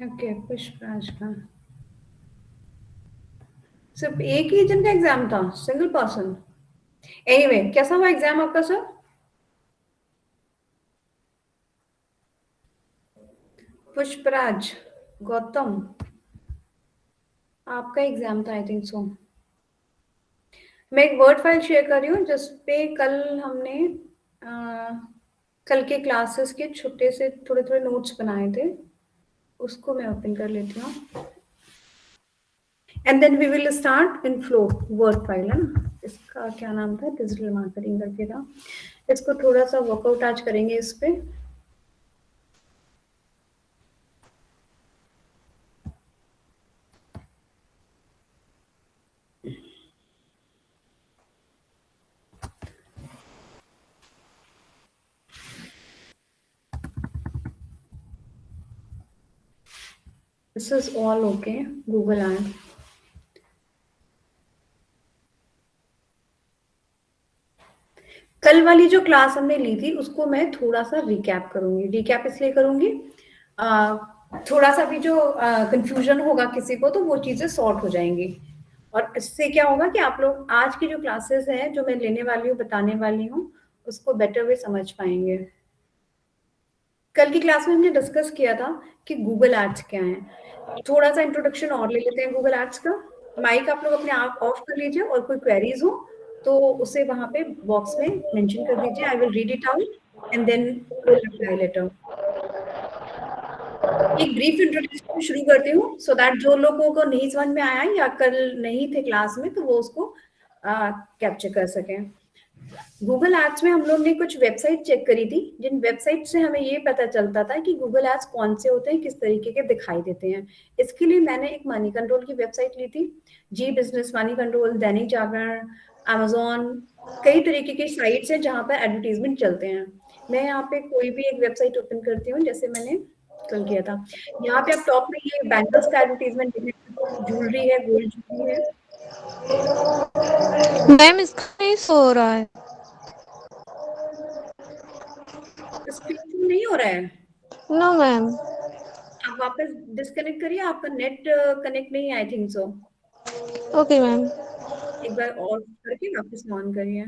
Okay, Pushpraj का सिर्फ एक ही जन का एग्जाम था, सिंगल पर्सन। एनीवे, कैसा हुआ एग्जाम आपका सर? पुष्पराज गौतम, आपका एग्जाम था आई थिंक सो। मैं एक वर्ड फाइल शेयर कर रही हूँ जिस पे कल हमने कल के क्लासेस के छोटे से थोड़े थोड़े नोट्स बनाए थे, उसको मैं ओपन कर लेती हूँ and then we will start in flow. Word file है ना, इसका क्या नाम था, डिजिटल मार्केटिंग करके था। इसको थोड़ा सा वर्कआउट आज करेंगे इस पे। This is all okay. Google ad, कल वाली जो क्लास हमने ली थी उसको मैं थोड़ा सा रिकैप करूंगी। रिकैप इसलिए करूंगी, थोड़ा सा भी जो कंफ्यूजन होगा किसी को तो वो चीजें सॉर्ट हो जाएंगी, और इससे क्या होगा कि आप लोग आज की जो क्लासेस हैं जो मैं लेने वाली हूँ, बताने वाली हूँ, उसको बेटर वे समझ पाएंगे। कल की क्लास में हमने डिस्कस किया था कि गूगल एड्स क्या है। थोड़ा सा इंट्रोडक्शन और ले लेते हैं गूगल एड्स का। माइक आप लोग अपने आप ऑफ कर लीजिए, और कोई क्वेरीज हो तो उसे वहां पे बॉक्स में मेंशन कर दीजिए। I will read it out and then will reply letter. एक ब्रीफ इंट्रोडक्शन शुरू करती हूँ सो दैट जो लोगों को नहीं समझ में आया या कल नहीं थे क्लास में तो वो उसको कैप्चर कर सकें। गूगल एड्स में हम लोग ने कुछ वेबसाइट चेक करी थी, जिन वेबसाइट से हमें ये पता चलता था कि गूगल एड्स कौन से होते हैं, किस तरीके के दिखाई देते हैं। इसके लिए मैंने एक मनी कंट्रोल की वेबसाइट ली थी, जी business, money control, Dainik Jagran, Amazon, कई तरीके की साइट्स हैं जहां पर एडवर्टीजमेंट चलते हैं। मैं यहाँ पे कोई भी एक वेबसाइट ओपन करती हूँ, जैसे मैंने कल किया था। यहाँ पे आप टॉप में ये बैंगल्स का एडवर्टीजमेंट देखें, ज्वेलरी है, गोल्ड ज्वेलरी है। मैम इसका नहीं सो रहा है। स्क्रीन नहीं हो रहा है? No ma'am. आप वापस डिस्कनेक्ट करिए, आपका नेट कनेक्ट नहीं है I think so. Okay ma'am. एक बार और करके वापस ऑन करिए।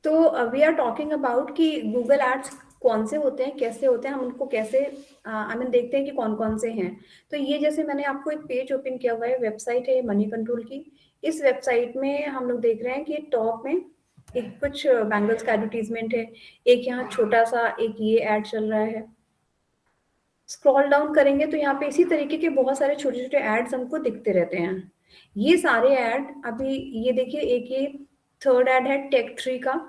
तो वी आर टॉकिंग अबाउट कि गूगल एड्स कौन से होते हैं, कैसे होते हैं, हम उनको कैसे आई मीन देखते हैं कि कौन कौन से हैं। तो ये जैसे मैंने आपको एक पेज ओपन किया हुआ है, वेबसाइट है मनी कंट्रोल की। इस वेबसाइट में हम लोग देख रहे हैं कि टॉप में एक कुछ बैंगल्स का एडवर्टीजमेंट है, एक यहाँ छोटा सा एक ये एड चल रहा है। स्क्रॉल डाउन करेंगे तो यहाँ पे इसी तरीके के बहुत सारे छोटे छोटे एड्स हमको दिखते रहते हैं। ये सारे एड अभी, ये देखिए, एक ये थर्ड एड है टेक थ्री का।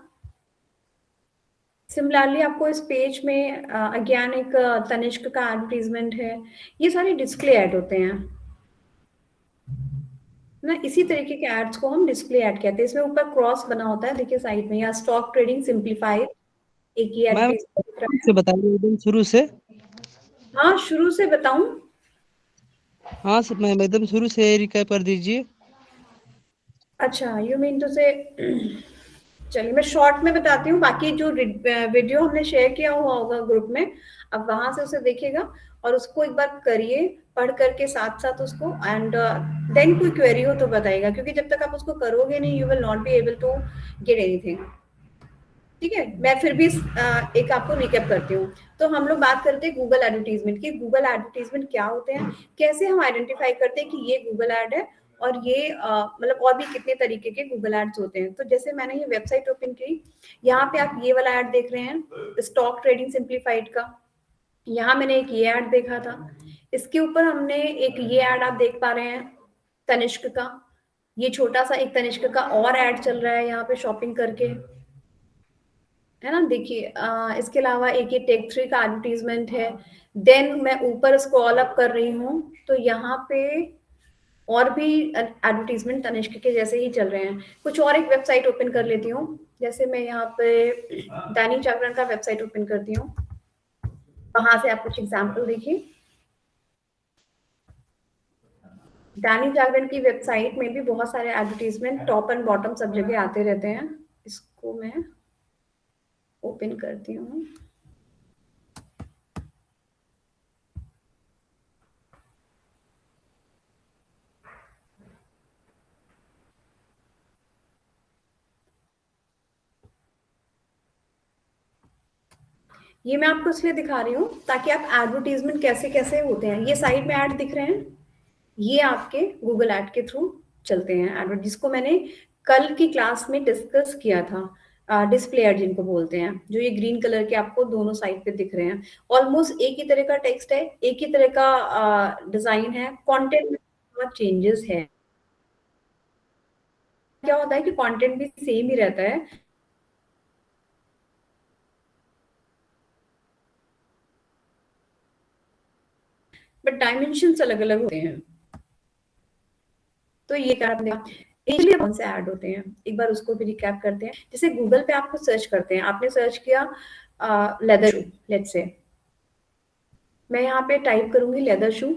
सिमिलरली आपको इस पेज में अज्ञान एक तनिष्क का एडवर्टीजमेंट है। ये सारे डिस्प्ले ऐड होते हैं ना, इसी तरीके के एड्स को हम डिस्प्ले ऐड कहते हैं। इसमें ऊपर क्रॉस बना होता है, देखिए साइड में, या स्टॉक ट्रेडिंग सिंप्लीफाइड, एक ये मैम एडवर्टीजमेंट दिख रहा से है। बताइए एकदम शुरू से। हाँ, शुरू से बताऊं? हाँ सर, मैम एकदम शुरू से रिकैप कर दीजिए। अच्छा, यू मीन टू से चलिए मैं शॉर्ट में बताती हूँ, बाकी जो वीडियो हमने शेयर किया हुआ होगा ग्रुप में, अब वहां से उसे देखिएगा और उसको एक बार करिए, पढ़ करके साथ साथ उसको, एंड देन कोई क्वेरी हो तो बताइएगा, क्योंकि जब तक आप उसको करोगे नहीं you will not be able to get anything. ठीक है, मैं फिर भी एक आपको रिकैप करती हूँ। तो हम लोग बात करते हैं गूगल एडवर्टीजमेंट की। गूगल एडवर्टीजमेंट क्या होते हैं, कैसे हम आइडेंटिफाई करते हैं कि ये गूगल एड है, और ये मतलब और भी कितने तरीके के गूगल एड्स होते हैं। तो जैसे मैंने ये वेबसाइट ओपन की, यहाँ पे आप ये वाला एड देख रहे हैं स्टॉक ट्रेडिंग सिंप्लीफाइड का। यहाँ मैंने एक ये एड देखा था, इसके ऊपर हमने एक ये एड आप देख पा रहे हैं तनिष्क का। ये छोटा सा एक तनिष्क का और एड चल रहा है यहाँ पे शॉपिंग करके, है ना। देखिए इसके अलावा एक ये टेक थ्री का एडवर्टीजमेंट है। देन मैं ऊपर स्क्रॉल अप कर रही हूँ तो यहाँ पे और भी एडवर्टीजमेंट तनिष्क के जैसे ही चल रहे हैं। कुछ और एक वेबसाइट ओपन कर लेती हूँ, जैसे मैं यहाँ पे दैनिक जागरण का वेबसाइट ओपन करती हूँ, वहां से आप कुछ एग्जाम्पल देखिए। दैनिक जागरण की वेबसाइट में भी बहुत सारे एडवर्टीजमेंट टॉप एंड बॉटम सब जगह आते रहते हैं। इसको मैं ओपन करती हूँ। ये मैं आपको इसलिए दिखा रही हूँ ताकि आप एडवर्टीजमेंट कैसे कैसे होते हैं, ये साइड में ऐड दिख रहे हैं, ये आपके गूगल ऐड के थ्रू चलते हैं एडवर्ट, जिसको मैंने कल की क्लास में डिस्कस किया था। डिस्प्ले ऐड जिनको बोलते हैं, जो ये ग्रीन कलर के आपको दोनों साइड पे दिख रहे हैं। ऑलमोस्ट एक ही तरह का टेक्स्ट है, एक ही तरह का डिजाइन है, कंटेंट में बहुत चेंजेस है। क्या होता है कि कंटेंट भी सेम ही रहता है, बट डायमेंशंस अलग अलग होते हैं। तो ये क्या आपने इसलिए कौन से ऐड होते हैं, एक बार उसको भी रिकैप करते हैं। जैसे गूगल पे आपको सर्च करते हैं, आपने सर्च किया लेदर शू, लेट्स से मैं यहाँ पे टाइप करूंगी लेदर शू।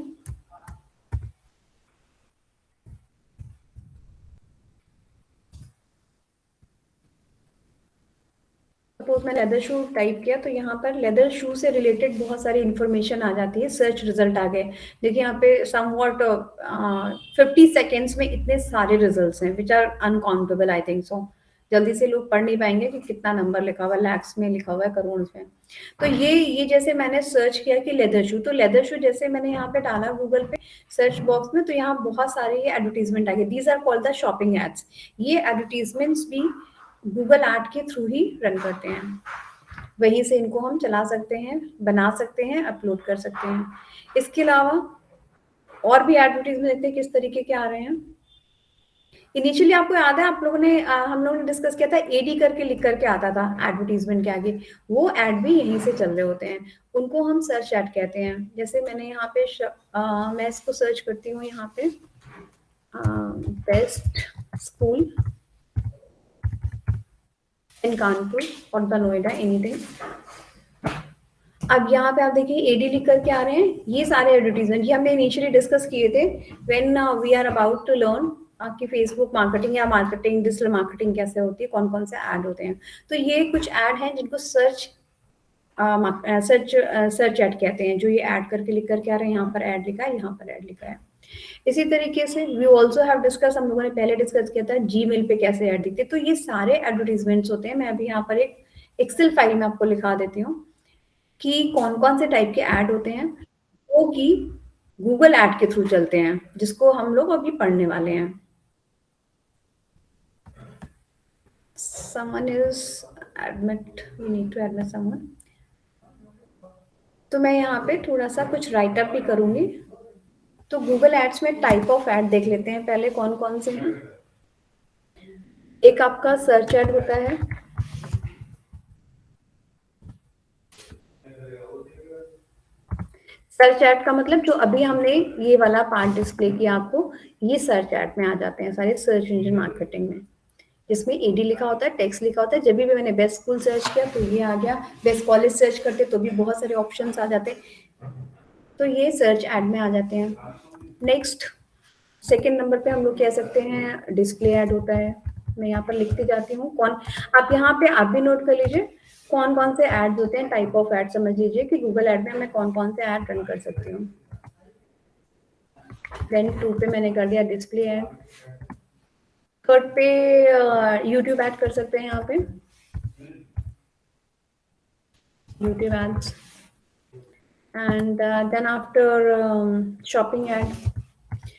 सपोज मैं लेदर शू टाइप किया, तो यहाँ पर लेदर शू से रिलेटेड बहुत सारी इंफॉर्मेशन आ जाती है, सर्च रिजल्ट आ गए। देखिए यहाँ पे समवॉट 50 सेकेंड्स में इतने सारे रिजल्ट्स हैं which are uncountable, I think so. जल्दी से लोग पढ़ नहीं पाएंगे कि कितना नंबर लिखा हुआ है, लैक्स में लिखा हुआ है, करोड़ में। तो ये जैसे मैंने सर्च किया कि लेदर शू, तो लेदर शू जैसे मैंने यहाँ पे डाला गूगल पे सर्च बॉक्स में, तो यहाँ बहुत सारे ये एडवर्टीजमेंट आ गए। These are called the shopping ads. ये एडवर्टीजमेंट्स भी गूगल ऐड के थ्रू ही रन करते हैं, वहीं से इनको हम चला सकते हैं, बना सकते हैं, अपलोड कर सकते हैं। इसके अलावा और भी एडवर्टीजमेंट देखते हैं किस तरीके के आ रहे हैं। इनिशियली आपको याद है, आप लोगों ने हम लोगों ने डिस्कस किया था, एडी करके लिख करके आता था एडवर्टीजमेंट के आगे, वो ऐड भी यहीं से चल रहे होते हैं, उनको हम सर्च ऐड कहते हैं। जैसे मैंने यहाँ पे मैं इसको सर्च करती हूँ यहाँ पे, बेस्ट स्कूल इन कानपुर और द नोएडा, एनीथिंग। अब यहाँ पे आप देखिए एडी लिख करके आ रहे हैं, ये सारे एडवर्टीजमेंट ये हमने इनिशियली डिस्कस किए थे when we are about to learn आपकी फेसबुक मार्केटिंग या मार्केटिंग, डिजिटल मार्केटिंग कैसे होती है, कौन कौन से ऐड होते हैं। तो ये कुछ ऐड हैं जिनको सर्च सर्च ऐड कहते हैं, जो ये ऐड करके लिख करके आ रहे हैं, यहाँ पर ऐड लिखा है, यहाँ पर ऐड लिखा है। इसी तरीके से वी ऑल्सो हैव डिस्कस, हम लोगों ने पहले डिस्कस किया था जीमेल पे कैसे ऐड दिखते हैं। तो ये सारे एडवर्टीजमेंट्स होते हैं। मैं अभी यहाँ पर एक एक्सेल फाइल में आपको लिखा देती हूँ कि कौन कौन से टाइप के ऐड होते हैं, वो कि गूगल ऐड के थ्रू चलते हैं, जिसको हम लोग अभी पढ़ने वाले हैं। someone is admit, we need to admit someone। तो मैं यहाँ पे थोड़ा सा कुछ राइट अप भी करूंगी। तो गूगल एड्स में टाइप ऑफ ऐड देख लेते हैं पहले कौन कौन से हैं। एक आपका सर्च ऐड होता है, सर्च ऐड का मतलब जो अभी हमने ये वाला पार्ट डिस्प्ले किया आपको, ये सर्च ऐड में आ जाते हैं सारे, सर्च इंजन मार्केटिंग में, जिसमें एडी लिखा होता है, टेक्स्ट लिखा होता है। जब भी मैंने बेस्ट स्कूल सर्च किया तो ये आ गया, बेस्ट कॉलेज सर्च करते तो भी बहुत सारे ऑप्शंस आ जाते, तो ये सर्च ऐड में आ जाते हैं। नेक्स्ट सेकंड नंबर पे हम लोग कह सकते हैं डिस्प्ले ऐड होता है। मैं यहाँ पर लिखती जाती हूँ कौन, आप यहाँ पे आप भी नोट कर लीजिए कौन कौन से ऐड होते हैं, टाइप ऑफ ऐड समझ लीजिए कि गूगल ऐड में मैं कौन कौन से ऐड रन कर सकती हूँ। देन 2 पे मैंने कर दिया डिस्प्ले ऐड। थर्ड पे यूट्यूब ऐड कर सकते हैं, यहाँ पे YouTube ads. And then after shopping ad,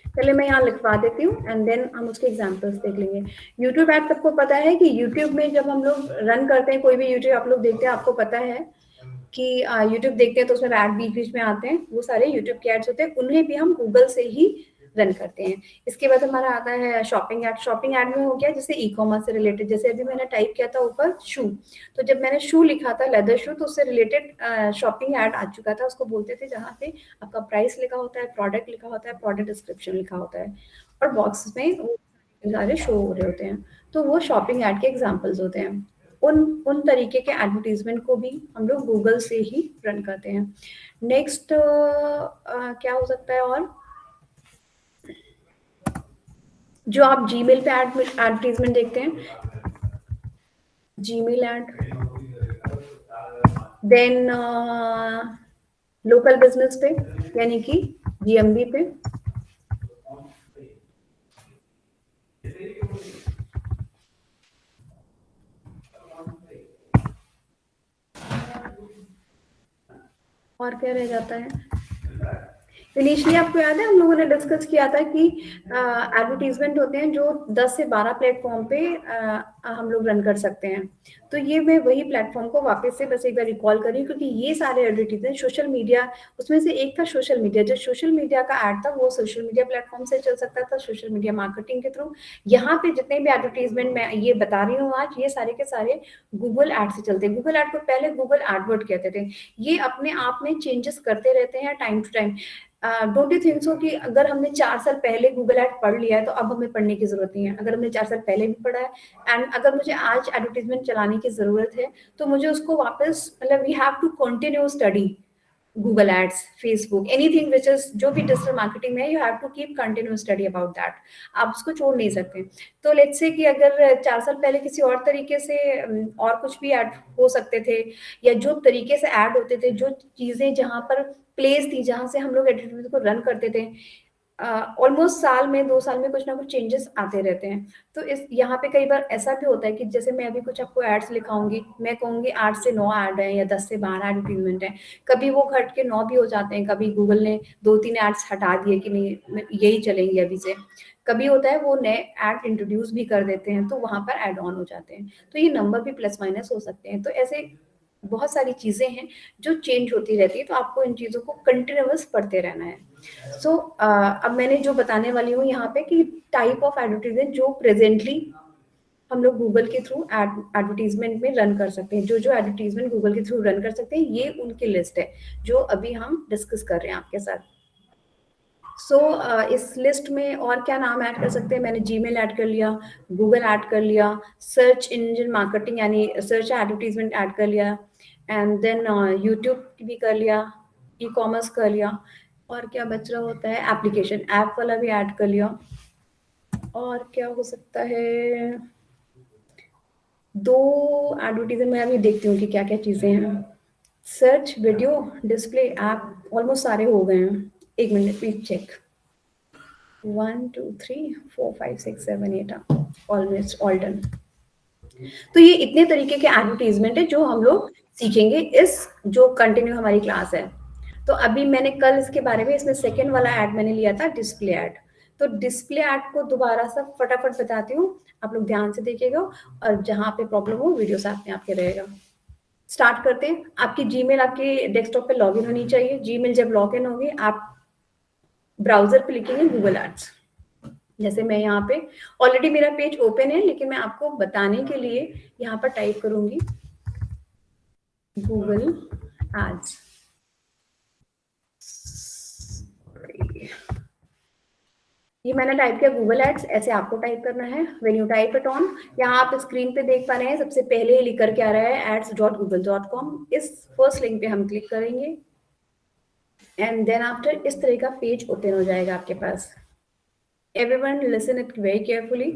पहले मैं यहाँ लिखवा देती हूँ एंड देन हम उसके एग्जांपल्स देख लेंगे। यूट्यूब ऐड सबको पता है कि यूट्यूब में जब हम लोग रन करते हैं, कोई भी यूट्यूब आप लोग देखते हैं, आपको पता है कि यूट्यूब देखते हैं तो उसमें ऐड बीच बीच में आते हैं, वो सारे यूट्यूब के एड्स होते हैं, उन्हें भी हम गूगल से ही रन करते हैं। इसके बाद हमारा आता है शॉपिंग ऐड। शॉपिंग ऐड में हो गया जैसे ई कॉमर्स से रिलेटेड, जैसे अभी मैंने टाइप किया था ऊपर शू, तो जब मैंने शू लिखा था लेदर शू, तो उससे रिलेटेड शॉपिंग ऐड आ चुका था। उसको बोलते थे जहाँ पे आपका प्राइस लिखा होता है, प्रोडक्ट लिखा होता है, प्रोडक्ट डिस्क्रिप्शन लिखा होता है और बॉक्स में सारे शो हो रहे होते हैं, तो वो शॉपिंग ऐड के एग्जाम्पल्स होते हैं। उन तरीके के एडवर्टीजमेंट को भी हम लोग गूगल से ही रन करते हैं। नेक्स्ट क्या हो सकता है, और जो आप जीमेल पे एडवर्टीजमेंट देखते हैं, Gmail ad, then local business पे यानी कि जीएमबी पे, और क्या रह जाता है। इनिशियली आपको याद है हम लोगों ने डिस्कस किया था कि एडवर्टीजमेंट होते हैं जो 10 से 12 प्लेटफॉर्म पे हम लोग रन कर सकते हैं। तो ये मैं वही प्लेटफॉर्म को वापस से बस एक बार रिकॉल करी, क्योंकि ये सारे एडवर्टीजमेंट सोशल मीडिया, उसमें से एक था सोशल मीडिया। जो सोशल मीडिया का ऐड था वो सोशल मीडिया प्लेटफॉर्म से चल सकता था, सोशल मीडिया मार्केटिंग के थ्रू। यहाँ पे जितने भी एडवर्टीजमेंट मैं ये बता रही हूँ आज, ये सारे के सारे गूगल ऐड से चलते हैं। गूगल ऐड को पहले गूगल एडवर्ड कहते थे। ये अपने आप में चेंजेस करते रहते हैं time to time. Don't you think so कि अगर हमने 4 साल पहले गूगल ऐड पढ़ लिया है तो अब हमें पढ़ने की जरूरत नहीं है। अगर हमने 4 साल पहले भी पढ़ा है एंड अगर मुझे आज एडवर्टीजमेंट चलाने की जरूरत है तो मुझे उसको वापस, मतलब we have to continue study Google ads, Facebook, anything which is, जो भी डिजिटल मार्केटिंग में, you have to keep continue study about that. आप उसको छोड़ नहीं सकते। तो लेट्स से कि अगर 4 साल पहले किसी और तरीके से और कुछ भी ऐड हो सकते थे, या जो तरीके से ऐड होते थे, जो चीजें जहां पर प्लेस थी, जहां से हम लोग एडवर्टाइजमेंट को रन करते थे, ऑलमोस्ट साल में 2 साल में कुछ ना कुछ चेंजेस आते रहते हैं। तो इस यहाँ पे कई बार ऐसा भी होता है कि जैसे मैं अभी कुछ आपको एड्स लिखाऊंगी, मैं कहूंगी 8 से 9 ऐड है या 10 से 12 एडवर्टीजमेंट है, कभी वो घट के 9 भी हो जाते हैं, कभी गूगल ने 2-3 एड्स हटा दिए कि नहीं यही चलेंगे अभी से। कभी होता है वो नए ऐड इंट्रोड्यूस भी कर देते हैं तो वहां पर ऐड ऑन हो जाते हैं, तो ये नंबर भी प्लस माइनस हो सकते हैं। तो ऐसे बहुत सारी चीजें हैं जो चेंज होती रहती है, तो आपको इन चीजों को कंटिन्यूअस पढ़ते रहना है। सो अब मैंने जो बताने वाली हूँ यहाँ पे कि टाइप ऑफ एडवर्टीजमेंट जो प्रेजेंटली हम लोग गूगल के थ्रू एडवर्टीजमेंट में रन कर सकते हैं, जो जो एडवर्टीजमेंट गूगल के थ्रू रन कर सकते हैं, ये उनकी लिस्ट है जो अभी हम डिस्कस कर रहे हैं आपके साथ। सो इस लिस्ट में और क्या नाम ऐड कर सकते हैं, मैंने जीमेल ऐड कर लिया, गूगल ऐड कर लिया, सर्च इंजन मार्केटिंग यानी सर्च एडवर्टीजमेंट ऐड कर लिया, एंड देन यूट्यूब भी कर लिया, ई कॉमर्स कर लिया, और क्या बच रहा होता है, एप्लीकेशन ऐप वाला भी ऐड कर लिया। और क्या हो सकता है, 2 एडवर्टीजमेंट मैं अभी देखती हूँ कि क्या क्या चीजें हैं। Search, video, display, app, almost सारे हो गए हैं। एक minute please check. 1 2 3 4 5 6 7 8 almost all done. तो ये इतने तरीके के एडवर्टीजमेंट है जो हम लोग सीखेंगे इस जो कंटिन्यू हमारी क्लास है। तो अभी मैंने कल इसके बारे में, इसमें सेकेंड वाला ऐड मैंने लिया था डिस्प्ले ऐड। तो डिस्प्ले ऐड को दोबारा सब फटाफट बताती हूँ, आप लोग ध्यान से देखिएगा, और जहां पे प्रॉब्लम हो वीडियो साथ में आपके रहेगा। स्टार्ट करते हैं। आपकी जीमेल आपके डेस्कटॉप पे लॉगिन होनी चाहिए। जीमेल जब लॉगिन होगी, आप ब्राउजर पे लिखेंगे गूगल एड्स। जैसे मैं यहाँ पे ऑलरेडी मेरा पेज ओपन है, लेकिन मैं आपको बताने के लिए यहाँ पर टाइप करूंगी गूगल एड्स। ये मैंने टाइप किया गूगल एड्स, ऐसे आपको टाइप करना है। When you type it on, यहाँ आप स्क्रीन पे देख पा रहे हैं सबसे पहले लिख करके आ रहा है ads.google.com। इस फर्स्ट लिंक पे हम क्लिक करेंगे एंड देन आफ्टर इस तरह का पेज ओपन हो जाएगा आपके पास। Everyone listen it very carefully.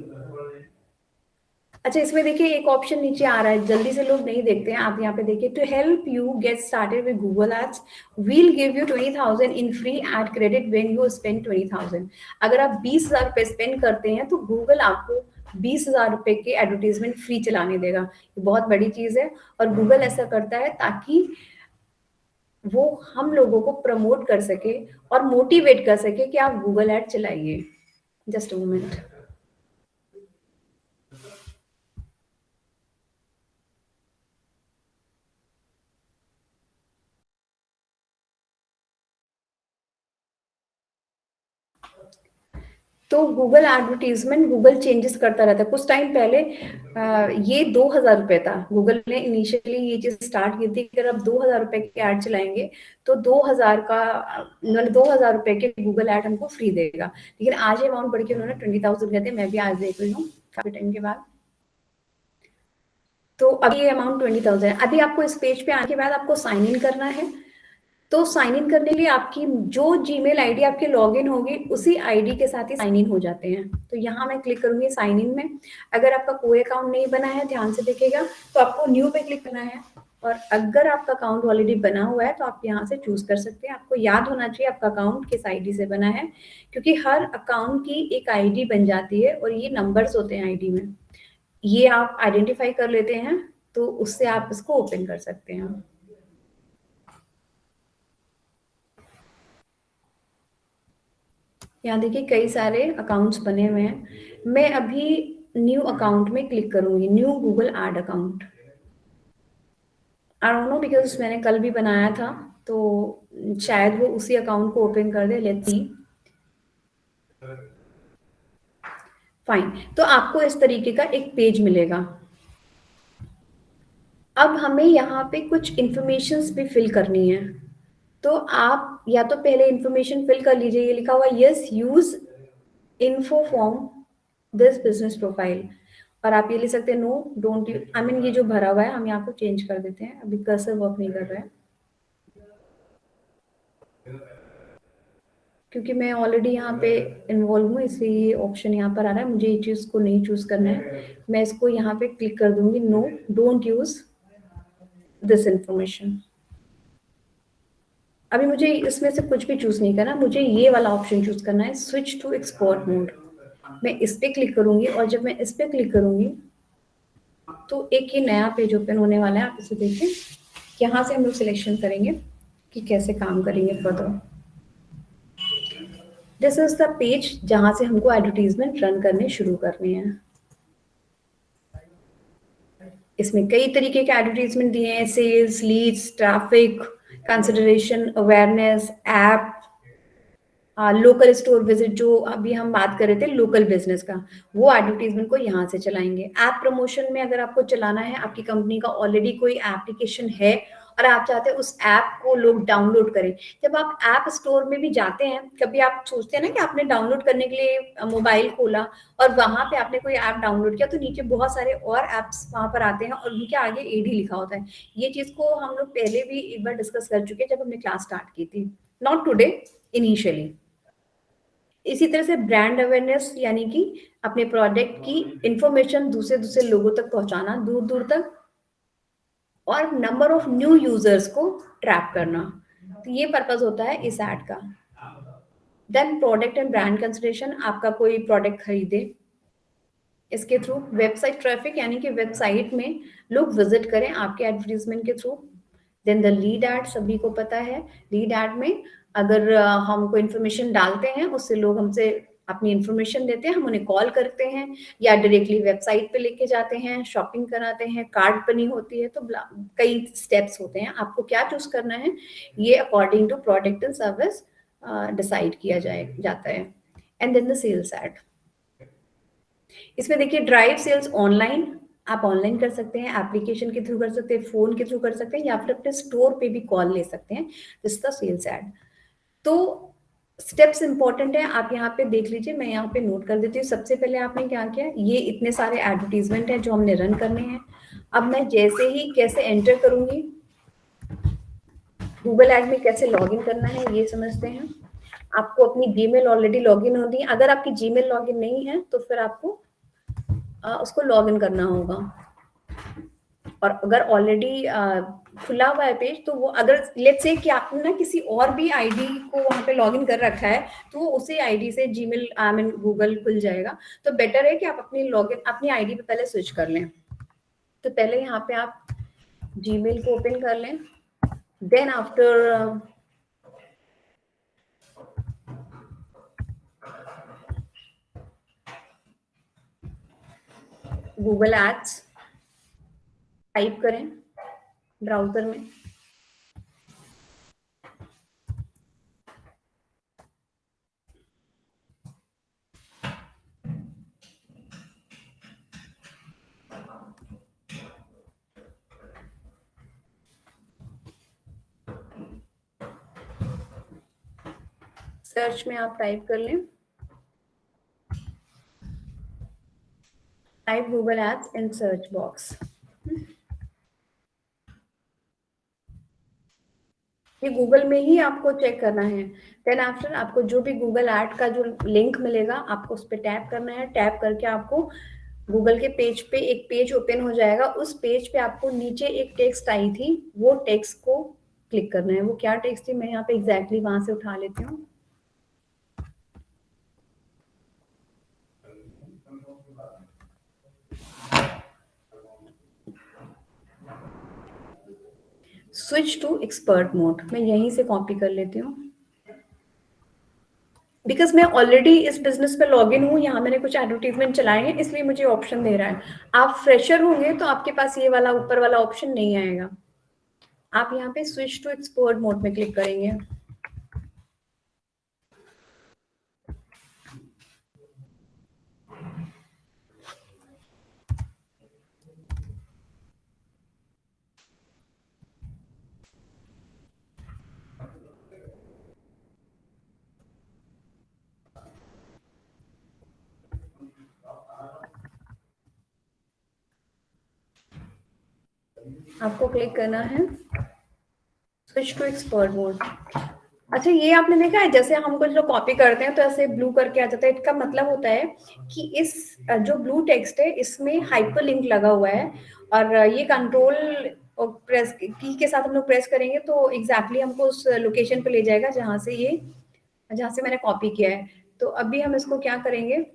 अच्छा, इसमें देखिए एक ऑप्शन नीचे आ रहा है, जल्दी से लोग नहीं देखते हैं, आप यहाँ पे देखिए, to help you get started with Google ads will give you 20,000 in free ad credit when you spend 20,000। अगर आप 20,000 रुपए स्पेंड करते हैं तो गूगल आपको 20,000 रुपए के एडवर्टीजमेंट फ्री चलाने देगा। ये बहुत बड़ी चीज है, और गूगल ऐसा करता है ताकि वो हम लोगों को प्रमोट कर सके और मोटिवेट कर सके कि आप गूगल एड चलाइए। Just a moment. तो गूगल एडवर्टीजमेंट गूगल चेंजेस करता रहता है। कुछ टाइम पहले ये 2,000 रुपए था, गूगल ने इनिशियली ये चीज स्टार्ट की थी कि अगर आप 2,000 रुपए के ऐड चलाएंगे तो 2,000 का, मतलब 2,000 रुपए के गूगल ऐड हमको फ्री देगा। लेकिन आज ये अमाउंट बढ़ के उन्होंने 20,000 कहते हैं, मैं भी आज देख रही हूँ काफी टाइम के बाद। तो अभी ये अमाउंट 20,000 है। अभी आपको इस पेज पे आने के बाद आपको साइन इन करना है। तो तो साइन इन करने के लिए आपकी जो जीमेल आईडी आपके लॉगिन होगी उसी आईडी के साथ ही साइन इन हो जाते हैं। तो यहाँ मैं क्लिक करूंगी साइन इन में। अगर आपका कोई अकाउंट नहीं बना है, ध्यान से देखिएगा, तो आपको न्यू पे क्लिक करना है। और अगर आपका अकाउंट ऑलरेडी बना हुआ है तो आप यहाँ से चूज कर सकते हैं। आपको याद होना चाहिए आपका अकाउंट किस आईडी से बना है, क्योंकि हर अकाउंट की एक आईडी बन जाती है और ये नंबर्स होते हैं आईडी में। ये आप आइडेंटिफाई कर लेते हैं तो उससे आप इसको ओपन कर सकते हैं। यहाँ देखिए कई सारे अकाउंट्स बने हुए हैं। मैं अभी न्यू अकाउंट में क्लिक करूंगी, new Google ad account. I don't know because मैंने कल भी बनाया था तो शायद वो उसी अकाउंट को ओपन कर दे। Let's see. फाइन, तो आपको इस तरीके का एक पेज मिलेगा। अब हमें यहाँ पे कुछ इंफॉर्मेशंस भी फिल करनी है। तो आप या तो पहले इंफॉर्मेशन फिल कर लीजिए। ये लिखा हुआ yes use info from this business profile, और आप ये लिख सकते हैं no don't you. I mean ये जो भरा हुआ है हम यहाँ को चेंज कर देते हैं, अभी कर्सर वर्क नहीं कर रहा है क्योंकि मैं ऑलरेडी यहाँ पे इन्वॉल्व हूँ, इसलिए ये ऑप्शन यहाँ पर आ रहा है। मुझे ये चीज को नहीं चूज करना है। मैं इसको यहाँ पे क्लिक कर दूंगी, no don't use this information. अभी मुझे इसमें से कुछ भी चूज नहीं करना, मुझे ये वाला ऑप्शन चूज करना है, स्विच टू एक्सपोर्ट मोड। मैं इस पे क्लिक करूंगी और जब मैं इस पे क्लिक करूंगी तो एक ये नया पेज ओपन होने वाला है। आप इसे देखिए, यहाँ से हम लोग सिलेक्शन करेंगे कि कैसे काम करेंगे further. This is the page जहां से हमको एडवर्टीजमेंट रन करने शुरू करने हैं। इसमें कई तरीके के एडवर्टीजमेंट दिए हैं, sales, leads, traffic, consideration, awareness, app, local store visit, जो अभी हम बात कर रहे थे लोकल बिजनेस का, वो एडवर्टीजमेंट को यहाँ से चलाएंगे। ऐप प्रमोशन में अगर आपको चलाना है, आपकी कंपनी का ऑलरेडी कोई एप्लीकेशन है और आप चाहते हैं उस ऐप को लोग डाउनलोड करें। जब आप ऐप स्टोर में भी जाते हैं, कभी आप सोचते हैं ना कि आपने डाउनलोड करने के लिए मोबाइल खोला और वहां पे आपने कोई ऐप डाउनलोड किया तो नीचे बहुत सारे और ऐप्स वहां पर आते हैं और उनके आगे एडी लिखा होता है। ये चीज को हम लोग पहले भी एक बार डिस्कस कर चुके हैं जब हमने क्लास स्टार्ट की थी, नॉट टुडे, इनिशियली। इसी तरह से ब्रांड अवेयरनेस, यानी कि अपने प्रोडक्ट की इंफॉर्मेशन दूसरे दूसरे लोगों तक पहुंचाना, दूर दूर तक, और नंबर ऑफ न्यू यूजर्स को ट्रैक करना। तो ये पर्पस होता है इस ऐड का। Then product and brand consideration, आपका कोई प्रोडक्ट खरीदे इसके थ्रू। वेबसाइट ट्रैफिक, यानी कि वेबसाइट में लोग विजिट करें आपके एडवर्टीजमेंट के through. Then the lead ad, सभी को पता है लीड एड में अगर हम कोई इन्फॉर्मेशन डालते हैं उससे लोग हमसे अपनी इन्फॉर्मेशन देते हैं, हम उन्हें कॉल करते हैं या डायरेक्टली वेबसाइट पे लेके जाते हैं, शॉपिंग कराते हैं, कार्ड बनी होती है। तो कई स्टेप्स होते हैं, आपको क्या चूज करना है ये according to product and service decide किया जाता है। And then the sales ad, इसमें देखिए ड्राइव सेल्स ऑनलाइन, आप ऑनलाइन कर सकते हैं, एप्लीकेशन के थ्रू कर सकते हैं, फोन के थ्रू कर सकते हैं, या फिर अपने स्टोर पे भी कॉल ले सकते हैं। This the sales ad. तो स्टेप्स इंपॉर्टेंट है, आप यहाँ पे देख लीजिए, मैं यहाँ पे नोट कर देती हूँ। सबसे पहले आपने क्या किया, ये इतने सारे एडवर्टीजमेंट हैं जो हमने रन करने हैं। अब मैं जैसे ही कैसे एंटर करूंगी, गूगल एड में कैसे लॉगिन करना है ये समझते हैं। आपको अपनी जीमेल ऑलरेडी लॉगिन होती है, अगर आपकी जीमेल लॉगिन नहीं है तो फिर आपको उसको लॉगिन करना होगा। और अगर ऑलरेडी खुला हुआ है पेज तो वो, अगर लेट्स से कि आपने ना किसी और भी आईडी को वहां पे लॉगिन कर रखा है तो वो उसी आईडी से जीमेल आई मीन गूगल खुल जाएगा। तो बेटर है कि आप अपनी लॉगिन अपनी आईडी पे पहले स्विच कर लें। तो पहले यहाँ पे आप जीमेल को ओपन कर लें, then after Google ads type करें ब्राउजर में। सर्च में आप टाइप कर लें, type Google ads in search box. ये गूगल में ही आपको चेक करना है। देन आफ्टर आपको जो भी गूगल ऐड का जो लिंक मिलेगा आपको उस पर टैप करना है। टैप करके आपको गूगल के पेज पे एक पेज ओपन हो जाएगा। उस पेज पे आपको नीचे एक टेक्स्ट आई थी, वो टेक्स्ट को क्लिक करना है। वो क्या टेक्स्ट थी मैं यहाँ पे एग्जैक्टली वहां से उठा लेती हूँ। स्विच टू एक्सपर्ट मोड, मैं यहीं से कॉपी कर लेती हूँ बिकॉज मैं ऑलरेडी इस बिजनेस पे लॉग इन हूँ। यहाँ मैंने कुछ एडवर्टीजमेंट चलाए हैं इसलिए मुझे ऑप्शन दे रहा है। आप फ्रेशर होंगे तो आपके पास ये वाला ऊपर वाला ऑप्शन नहीं आएगा। आप यहाँ पे स्विच टू एक्सपर्ट मोड में क्लिक करेंगे। आपको क्लिक करना है स्विच टू एक्सपर्ट मोड। अच्छा, ये आपने देखा है जैसे हम कुछ लोग कॉपी करते हैं तो ऐसे ब्लू करके आ जाता है। इसका मतलब होता है कि इस जो ब्लू टेक्स्ट है इसमें हाइपरलिंक लगा हुआ है और ये कंट्रोल और प्रेस की के साथ हम लोग प्रेस करेंगे तो एग्जैक्टली हमको उस लोकेशन पे ले जाएगा जहाँ से मैंने कॉपी किया है। तो अभी हम इसको क्या करेंगे,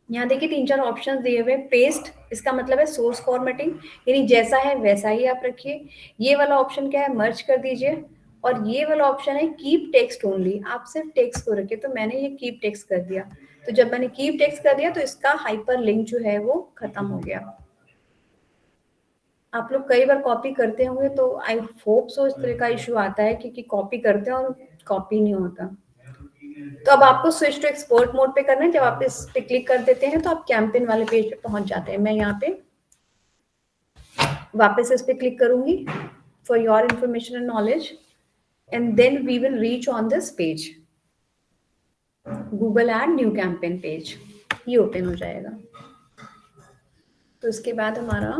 यहाँ देखिए 3-4 ऑप्शंस दिए हुए। पेस्ट, इसका मतलब है सोर्स फॉर्मेटिंग, यानी जैसा है वैसा ही आप रखिए। ये वाला ऑप्शन क्या है, मर्ज कर दीजिए। और ये वाला ऑप्शन है कीप टेक्स्ट ओनली, आप सिर्फ टेक्स्ट को रखिए। तो मैंने ये कीप टेक्स्ट कर दिया। तो जब मैंने कीप टेक्स्ट कर दिया तो इसका हाइपर लिंक जो है वो खत्म हो गया। आप लोग कई बार कॉपी करते होंगे तो आई होप सो इस तरह का इशू आता है क्योंकि कॉपी करते हैं और कॉपी नहीं होता। तो अब आपको स्विच टू एक्सपोर्ट मोड पे करना है। जब आप इस पे क्लिक कर देते हैं तो आप कैंपेन वाले पेज पे पहुंच जाते हैं। मैं यहाँ पे वापस इस पे क्लिक करूंगी for your information and knowledge and then we will reach on this page, Google ad new campaign page. ये ओपन हो जाएगा। तो इसके बाद हमारा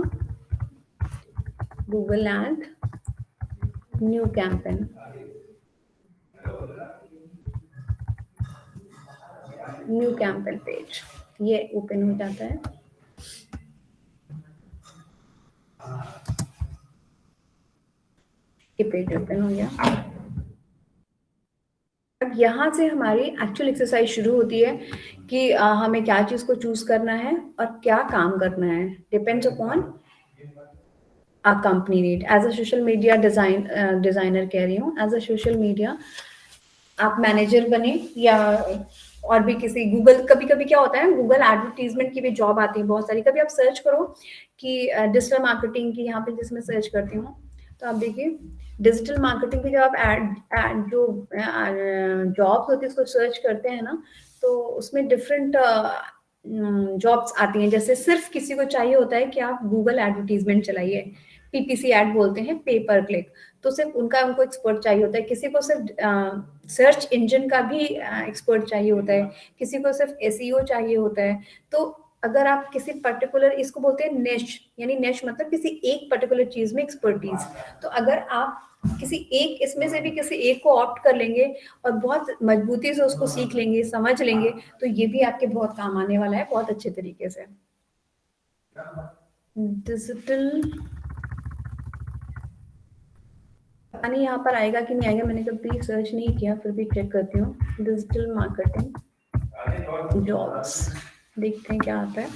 Google ad new campaign page ये ओपन हो जाता है। ये पेज ओपन हो गया। अब यहाँ से हमारी एक्चुअल एक्सरसाइज शुरू होती है कि हमें क्या चीज को चूज करना है और क्या काम करना है। Depends upon a company need. As a social media designer कह रही हूँ, एज अ सोशल मीडिया आप मैनेजर बने या और भी किसी गूगल, कभी कभी क्या होता है गूगल एडवर्टीजमेंट की भी जॉब आती है बहुत सारी। कभी आप सर्च करो कि डिजिटल मार्केटिंग की, यहाँ पे जिसमें सर्च करती हूँ तो आप देखिए डिजिटल मार्केटिंग की जब आप एड जो जॉब्स होती है उसको सर्च करते हैं ना तो उसमें डिफरेंट जॉब्स आती हैं। जैसे सिर्फ किसी को चाहिए होता है कि आप गूगल एडवर्टीजमेंट चलाइए, पीपीसी एड बोलते हैं, पे पर क्लिक। तो सिर्फ उनको एक्सपर्ट चाहिए होता है। किसी को सिर्फ सर्च इंजन का भी एक्सपर्ट चाहिए होता है, किसी को सिर्फ एसईओ चाहिए होता है। तो अगर आप किसी पर्टिकुलर, इसको बोलते हैं नेश, यानी नेश मतलब किसी एक पर्टिकुलर चीज में एक्सपर्टीज। तो अगर आप किसी एक इसमें से भी किसी एक को ऑप्ट कर लेंगे और बहुत मजबूती से उसको सीख लेंगे, समझ लेंगे, तो ये भी आपके बहुत काम आने वाला है बहुत अच्छे तरीके से। डिजिटल, पता नहीं यहाँ पर आएगा कि नहीं आएगा, मैंने कभी सर्च नहीं किया, फिर भी चेक करती हूँ। डिजिटल मार्केटिंग जॉब्स, देखते हैं क्या आता है।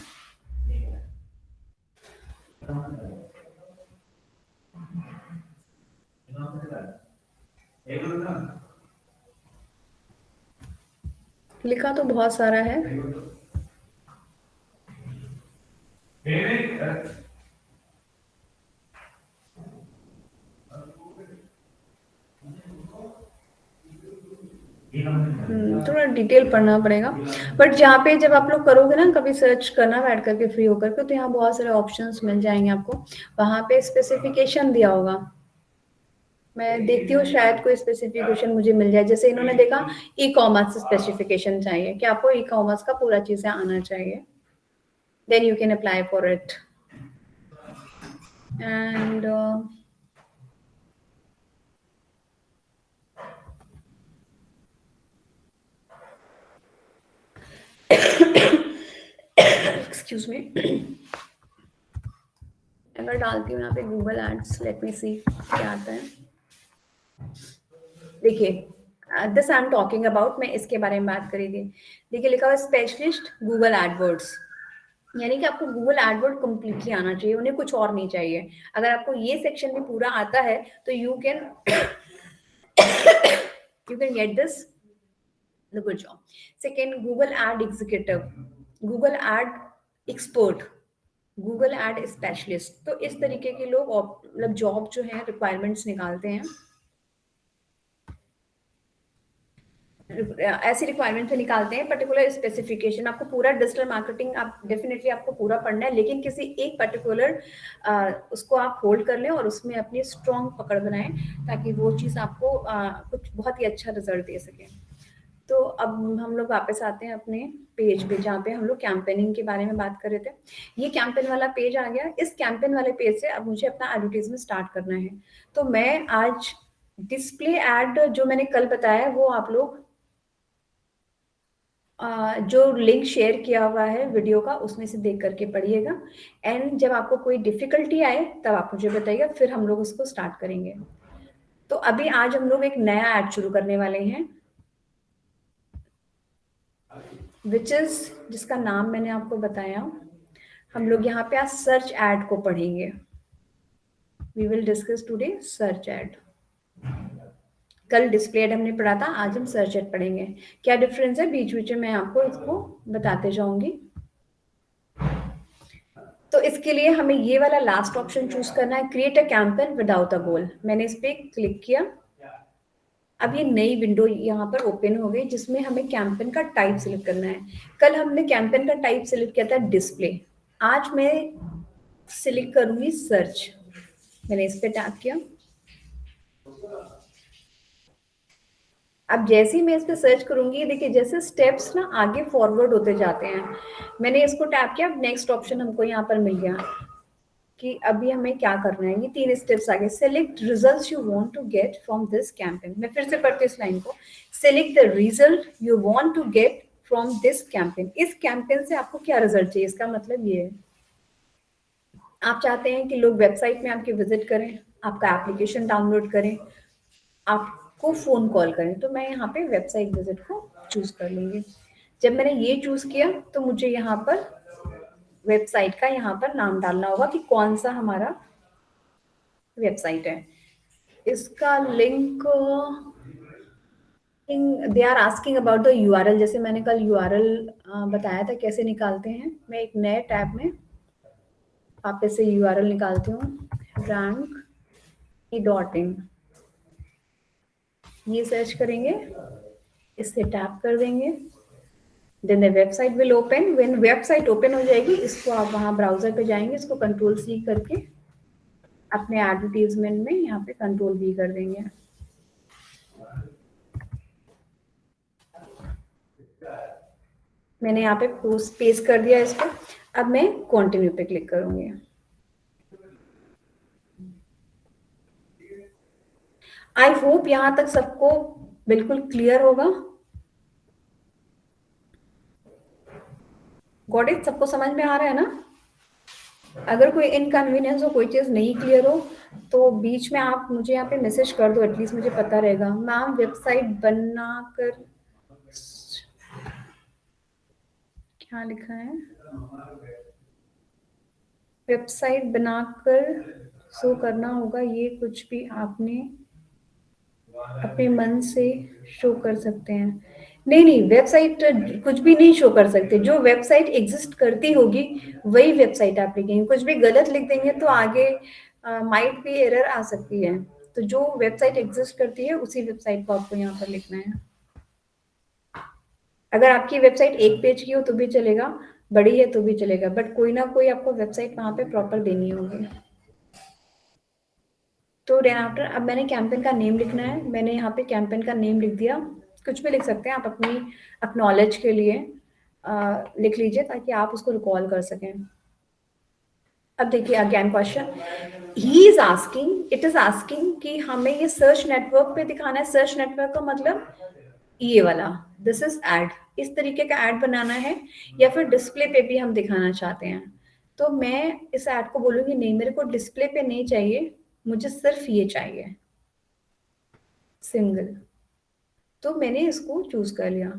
लिखा तो बहुत सारा है। थोड़ा डिटेल पढ़ना पड़ेगा। बट जहाँ पे जब आप लोग करोगे ना कभी सर्च करना बैठ करके फ्री होकर के, तो यहाँ बहुत सारे ऑप्शंस मिल जाएंगे आपको। वहां पे स्पेसिफिकेशन दिया होगा, मैं देखती हूँ शायद कोई स्पेसिफिकेशन मुझे मिल जाए। जैसे इन्होंने देखा ई कॉमर्स स्पेसिफिकेशन चाहिए कि आपको ई कॉमर्स का पूरा चीजें आना चाहिए, then you can apply for it. And excuse me, अगर डालती हूँ यहाँ पे Google ads, let me see क्या आता है। देखिए this I am talking about, मैं इसके बारे में बात करेंगे। देखिए लिखा हुआ स्पेशलिस्ट गूगल एडवर्ड्स, यानी कि आपको गूगल एडवर्ड कंप्लीटली आना चाहिए, उन्हें कुछ और नहीं चाहिए। अगर आपको ये सेक्शन भी पूरा आता है तो you can get this good job. Second, Google ad executive, Google ad expert, Google ad specialist. तो इस तरीके के लोग मतलब जॉब जो है रिक्वायरमेंट्स निकालते हैं, ऐसी रिक्वायरमेंट पे निकालते हैं पर्टिकुलर स्पेसिफिकेशन। आपको पूरा डिजिटल मार्केटिंग आप डेफिनेटली आपको पूरा पढ़ना है, लेकिन किसी एक पर्टिकुलर उसको आप होल्ड कर लें और उसमें अपनी स्ट्रॉन्ग पकड़ बनाएं, ताकि वो चीज़ आपको कुछ बहुत ही अच्छा रिजल्ट दे सके। तो अब हम लोग वापस आते हैं अपने पेज पे, जहाँ पे हम लोग कैंपेनिंग के बारे में बात कर रहे थे। ये कैंपेन वाला पेज आ गया। इस कैंपेन वाले पेज से अब मुझे अपना एडवर्टाइजमेंट स्टार्ट करना है। तो मैं आज डिस्प्ले एड जो मैंने कल बताया, वो आप लोग जो लिंक शेयर किया हुआ है वीडियो का, उसमें से देख करके पढ़िएगा। एंड जब आपको कोई डिफिकल्टी आए तब आप मुझे बताइएगा, फिर हम लोग उसको स्टार्ट करेंगे। तो अभी आज हम लोग एक नया ऐड शुरू करने वाले हैं, विच इज, जिसका नाम मैंने आपको बताया। हम लोग यहाँ पे आज सर्च ऐड को पढ़ेंगे। We will discuss today search ad. कल डिस्प्ले ऐड हमने पढ़ा था, आज हम सर्च ऐड पढ़ेंगे। क्या डिफरेंस है बीच बीच में मैं आपको इसको बताते जाऊंगी। तो इसके लिए हमें ये वाला लास्ट ऑप्शन चूज करना है, create a campaign without a goal. मैंने इस पे क्लिक किया। अब ये नई विंडो यहाँ पर ओपन हो गई, जिसमें हमें कैंपेन का टाइप सिलेक्ट करना है। कल हमने कैंपेन का टाइप सिलेक्ट किया था डिस्प्ले, आज मैं सिलेक्ट करूंगी सर्च। मैंने इस पे टैप किया। अब जैसे ही मैं इस पे सर्च करूंगी, देखिए जैसे स्टेप्स ना आगे फॉरवर्ड होते जाते हैं। मैंने इसको टैप किया, अब नेक्स्ट ऑप्शन हमको यहाँ पर मिल गया कि अभी हमें क्या करना है। ये 3 स्टेप्स आगे, select results you want to get from this campaign. मैं फिर से पढ़ती हूँ इस लाइन को, select the result you want to get from this campaign. इस कैंपेन से आपको क्या रिजल्ट चाहिए, इसका मतलब ये है आप चाहते हैं कि लोग वेबसाइट में आपके विजिट करें, आपका एप्लीकेशन डाउनलोड करें, आपको फोन कॉल करें। तो मैं यहाँ पे वेबसाइट विजिट को चूज कर लूंगी। जब मैंने ये चूज किया तो मुझे यहाँ पर वेबसाइट का यहाँ पर नाम डालना होगा कि कौन सा हमारा वेबसाइट है। इसका link they are asking about the URL. जैसे मैंने कल यूआरएल बताया था कैसे निकालते हैं। मैं एक नए टैब में वापस से यूआरएल निकालती हूँ, rank.in। ये सर्च करेंगे, इससे टैप कर देंगे, then the website will open. When website open हो जाएगी, इसको आप वहाँ ब्राउजर पे जाएंगे, इसको Ctrl+C करके अपने एडवर्टीजमेंट में यहाँ पे Ctrl+V कर देंगे। मैंने यहाँ पे पेस्ट कर दिया इसको। अब मैं कंटिन्यू पे क्लिक करूंगी। आई होप यहाँ तक सबको बिल्कुल क्लियर होगा। Got it? सबको समझ में आ रहा है ना? अगर कोई इनकन्वीनियंस हो, कोई चीज नहीं क्लियर हो, तो बीच में आप मुझे यहाँ पे मैसेज कर दो, एटलीस्ट मुझे पता रहेगा। मैम वेबसाइट बनाकर क्या लिखा है, वेबसाइट बनाकर शो करना होगा। ये कुछ भी आपने अपने मन से शो कर सकते हैं। नहीं, वेबसाइट कुछ भी नहीं शो कर सकते। जो वेबसाइट एग्जिस्ट करती होगी वही वेबसाइट आप लिखेंगे। कुछ भी गलत लिख देंगे तो आगे माइट भी एरर आ सकती है। तो जो वेबसाइट एग्जिस्ट करती है उसी वेबसाइट को आपको यहाँ पर लिखना है। अगर आपकी वेबसाइट एक पेज की हो तो भी चलेगा, बड़ी है तो भी चलेगा, बट कोई ना कोई आपको वेबसाइट वहां पे प्रॉपर देनी होगी। तो देन आफ्टर अब मैंने कैंपेन का नेम लिखना है। मैंने यहाँ पे कैंपेन का नेम लिख दिया। कुछ भी लिख सकते हैं आप अपनी एक्नॉलेज के लिए लिख लीजिए, ताकि आप उसको रिकॉल कर सकें। अब देखिए again question he is asking, it is asking कि हमें ये सर्च नेटवर्क पे दिखाना है। सर्च नेटवर्क का मतलब ये वाला, दिस इज एड, इस तरीके का एड बनाना है, या फिर डिस्प्ले पे भी हम दिखाना चाहते हैं, तो मैं इस एड को बोलूंगी नहीं, मेरे को डिस्प्ले पे नहीं चाहिए, मुझे सिर्फ ये चाहिए सिंगल, तो मैंने इसको चूज कर लिया।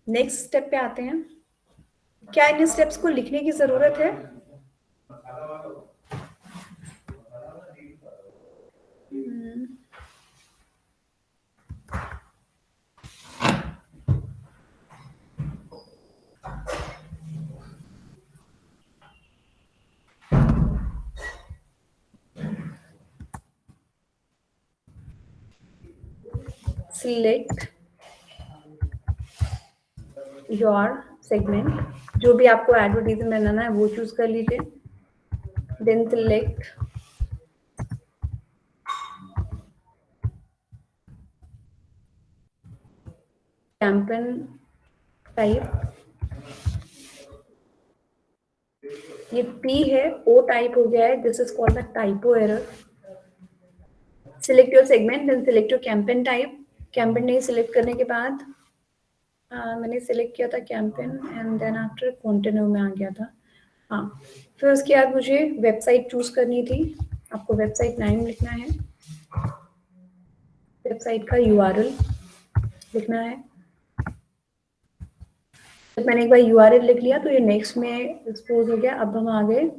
नेक्स्ट स्टेप पे आते हैं। क्या इन स्टेप्स को लिखने की जरूरत है? सिलेक्ट योर सेगमेंट, जो भी आपको एडवर्टीजमेंट बनाना है वो चूज कर लीजिए। देन सिलेक्ट कैंपेन टाइप, ये P है, O टाइप हो गया है, this is called the typo error. Select your segment, then select your campaign type. Campaign नहीं सिलेक्ट करने के बाद मैंने सिलेक्ट किया था campaign, and then after continue में आ गया था। हाँ, फिर उसके बाद मुझे वेबसाइट चूज करनी थी, आपको वेबसाइट नाम लिखना है, वेबसाइट का URL लिखना है। जब मैंने एक बार URL लिख लिया तो ये नेक्स्ट में एक्सपोज हो गया। अब हम आ गए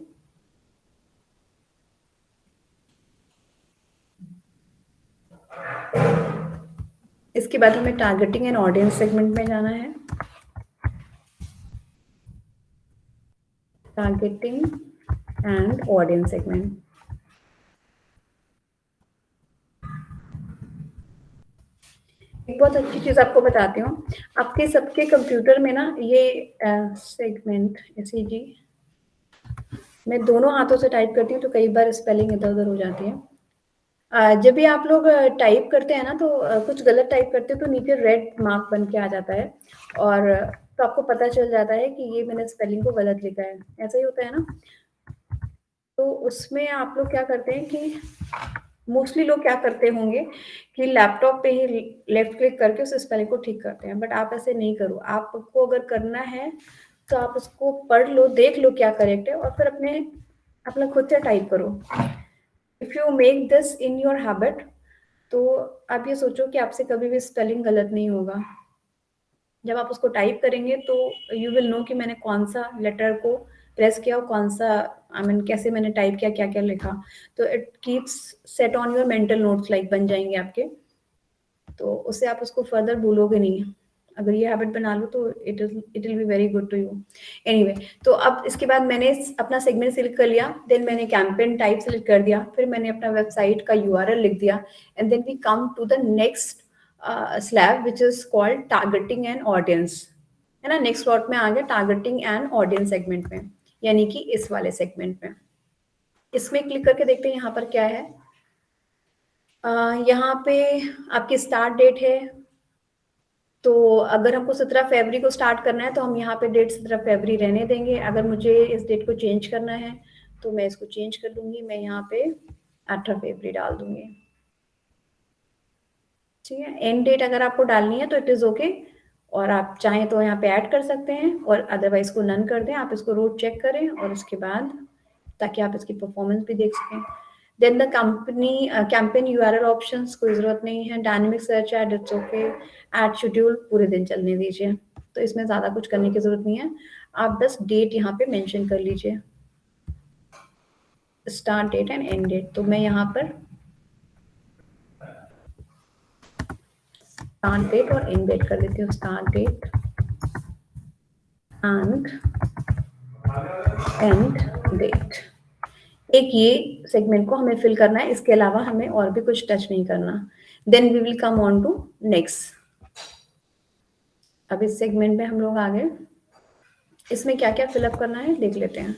इसके बाद हमें टारगेटिंग एंड ऑडियंस सेगमेंट में जाना है। टारगेटिंग एंड ऑडियंस सेगमेंट, एक बहुत अच्छी चीज आपको बताती हूँ, आपके सबके कंप्यूटर में ना ये सेगमेंट SEG, मैं दोनों हाथों से टाइप करती हूँ तो कई बार स्पेलिंग इधर उधर हो जाती है। जब भी आप लोग टाइप करते हैं ना तो कुछ गलत टाइप करते हैं तो नीचे रेड मार्क बन के आ जाता है, और तो आपको पता चल जाता है कि ये मैंने स्पेलिंग को गलत लिखा है, ऐसा ही होता है ना। तो उसमें आप लोग क्या करते हैं कि मोस्टली लोग क्या करते होंगे कि लैपटॉप पे ही लेफ्ट क्लिक करके उस स्पेलिंग को ठीक करते हैं, बट आप ऐसे नहीं करो। आपको अगर करना है तो आप उसको पढ़ लो, देख लो क्या करेक्ट है, और फिर अपना खुद से टाइप करो। If you make this in your habit, तो आप ये सोचो कि आपसे कभी भी स्पेलिंग गलत नहीं होगा। जब आप उसको टाइप करेंगे तो यू विल नो कि मैंने कौन सा लेटर को प्रेस किया और कौन सा कैसे मैंने टाइप किया, क्या क्या लिखा। तो it keeps set on your mental notes, like बन जाएंगे आपके, तो उससे आप उसको फर्दर भूलोगे नहीं। अगर ये हैबिट बना लो तो it will be very good to you. Anyway, तो अब इसके बाद मैंने अपना सेगमेंट सिलेक्ट कर लिया, देन मैंने कैंपेन टाइप सिलेक्ट कर दिया, फिर मैंने अपना वेबसाइट का URL लिख दिया, and then we come to the next slab which is called targeting and audience, है ना। नेक्स्ट स्लॉट में आ गया टारगेटिंग एंड ऑडियंस सेगमेंट में, यानी कि इस वाले सेगमेंट में। इसमें क्लिक करके देखते हैं यहाँ पर क्या है। यहाँ पे आपकी स्टार्ट डेट है, तो अगर हमको 17 फरवरी को स्टार्ट करना है तो हम यहाँ पे डेट 17 फरवरी रहने देंगे। अगर मुझे इस डेट को चेंज करना है तो मैं इसको चेंज कर दूंगी, मैं यहाँ पे 18 फरवरी डाल दूंगी, ठीक है। एंड डेट अगर आपको डालनी है तो इट इज ओके, और आप चाहें तो यहाँ पे ऐड कर सकते हैं, और अदरवाइज को नन कर दें। आप इसको रोज चेक करें और उसके बाद, ताकि आप इसकी परफॉर्मेंस भी देख सकें। Then the company campaign URL options कोई ज़रूरत नहीं है। Dynamic search ad, it's okay. Ad schedule पूरे दिन चलने दीजिए, तो इसमें ज़्यादा कुछ करने की ज़रूरत नहीं है। आप बस डेट यहाँ पे मेंशन कर लीजिए, start date and end date. तो मैं यहाँ पर स्टार्ट डेट और एंड डेट कर देती हूँ, start date and end date. एक ये सेगमेंट को हमें फिल करना है, इसके अलावा हमें और भी कुछ टच नहीं करना। Then we will come on to next. अब इस सेगमेंट में हम लोग आ गए, इसमें क्या क्या फिलअप करना है देख लेते हैं।